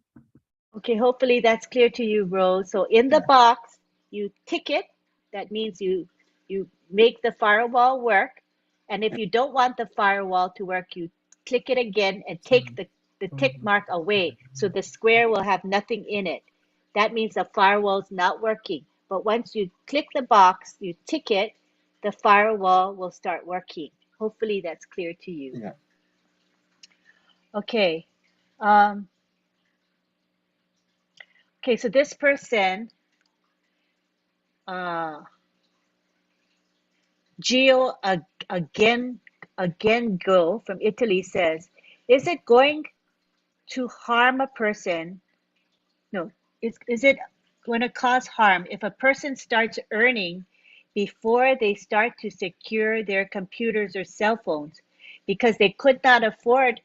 Okay, hopefully that's clear to you, Rose. So in the box, you tick it. That means you you make the firewall work. And if you don't want the firewall to work, you click it again and take the tick mark away. So the square will have nothing in it. That means the firewall is not working. But once you click the box, you tick it, the firewall will start working. Hopefully that's clear to you. Yeah. Okay. Okay, so this person, Gio again go from Italy says, is it going to harm a person? No, is it going to cause harm if a person starts earning before they start to secure their computers or cell phones because they could not afford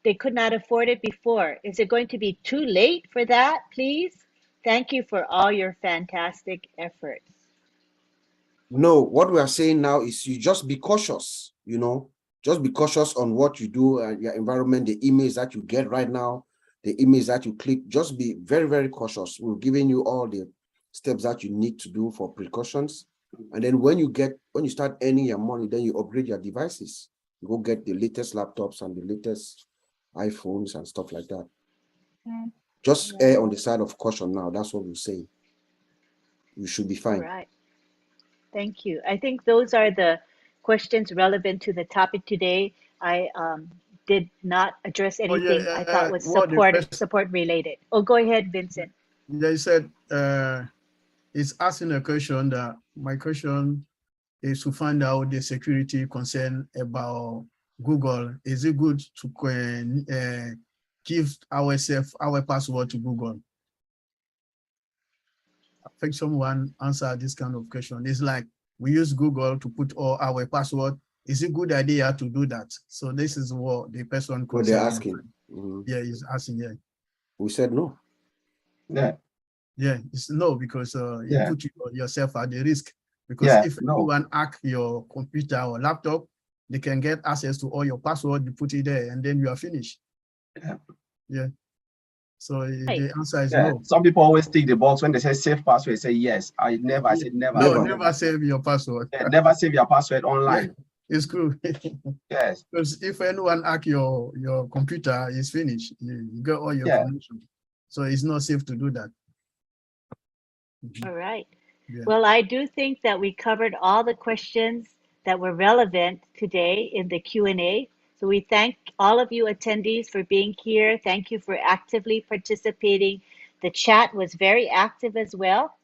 it before? Is it going to be too late for that, please? Thank you for all your fantastic efforts. No, what we are saying now is you just be cautious, just be cautious on what you do and your environment, the emails that you get right now, the emails that you click, just be very, very cautious. We're giving you all the steps that you need to do for precautions. And then when you start earning your money, then you upgrade your devices. You go get the latest laptops and the latest iPhones and stuff like that. Just err on the side of caution now. That's what we're saying. You should be fine. All right. Thank you. I think those are the questions relevant to the topic today. I did not address anything I thought was support related. Oh, go ahead, Vincent. They said it's asking a question that my question is to find out the security concern about Google. Is it good to give our password to Google? I think someone answered this kind of question. It's like we use Google to put all our password. Is it a good idea to do that? So this is what the person what they're asking. Yeah, he's asking. Yeah. We said no. Yeah. Yeah, it's no, because you put yourself at the risk. Because if no. anyone hack your computer or laptop, they can get access to all your password, you put it there, and then you are finished. Yeah. Yeah. So the answer is no. Some people always tick the box when they say save password, say yes. I said never. No, never save your password. Yeah, never save your password online. Yeah, it's cool. Yes. Because if anyone hack your computer, it's finished. You get all your information. So it's not safe to do that. All right. Yeah. Well, I do think that we covered all the questions that were relevant today in the Q&A. So we thank all of you attendees for being here. Thank you for actively participating. The chat was very active as well.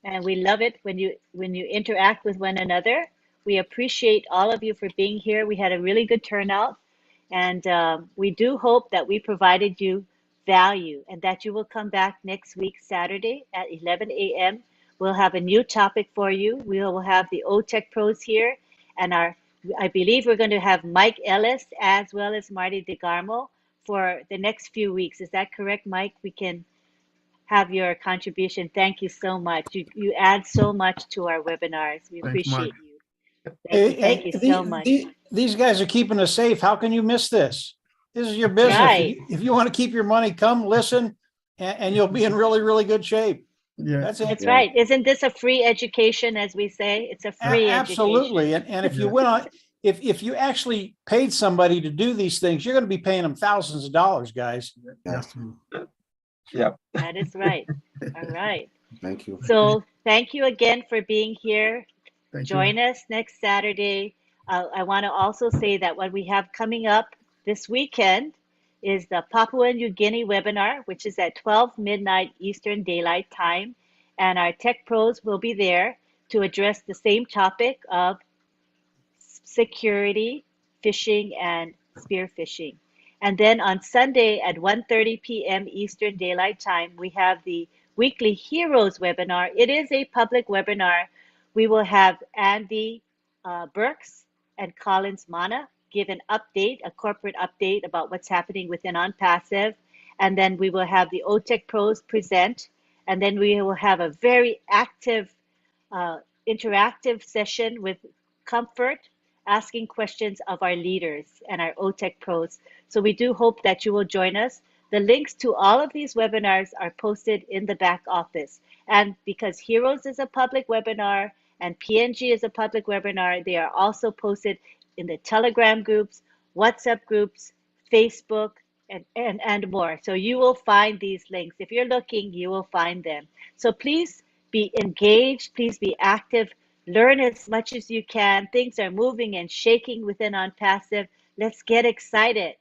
And we love it when you interact with one another. We appreciate all of you for being here. We had a really good turnout. And we do hope that we provided you value and that you will come back next week, Saturday at 11 a.m. We'll have a new topic for you. We will have the OTECH pros here, and I believe we're going to have Mike Ellis as well as Marty DeGarmo for the next few weeks. Is that correct, Mike? We can have your contribution. Thank you so much. You add so much to our webinars. We appreciate you. Thank you so much. These guys are keeping us safe. How can you miss this? This is your business. Right. If you want to keep your money, come listen, and you'll be in really, really good shape. Yeah, that's it. That's right. Isn't this a free education, as we say? It's a free Absolutely. education. And if you went on, if you actually paid somebody to do these things, you're going to be paying them thousands of dollars, guys. Yeah. That is right. All right. Thank you. So thank you again for being here. Join us next Saturday. I want to also say that what we have coming up this weekend is the Papua New Guinea webinar, which is at 12 midnight Eastern Daylight Time. And our tech pros will be there to address the same topic of security, phishing, and spear phishing. And then on Sunday at 1:30 p.m. Eastern Daylight Time, we have the weekly Heroes webinar. It is a public webinar. We will have Andy Burks and Collins Mana give an update, a corporate update about what's happening within OnPassive. And then we will have the OTECH pros present. And then we will have a very active, interactive session with Comfort, asking questions of our leaders and our OTECH pros. So we do hope that you will join us. The links to all of these webinars are posted in the back office. And because Heroes is a public webinar and PNG is a public webinar. They are also posted in the Telegram groups, WhatsApp groups, Facebook, and more. So you will find these links. If you're looking, you will find them. So please be engaged, please be active, learn as much as you can. Things are moving and shaking within OnPassive. Let's get excited.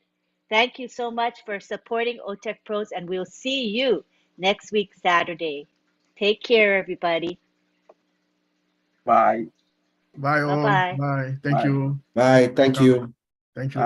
Thank you so much for supporting OTECH Pros, and we'll see you next week, Saturday. Take care, everybody. Bye. Bye all. Bye-bye. Bye. Thank Bye. you. Bye. Thank you. Thank you.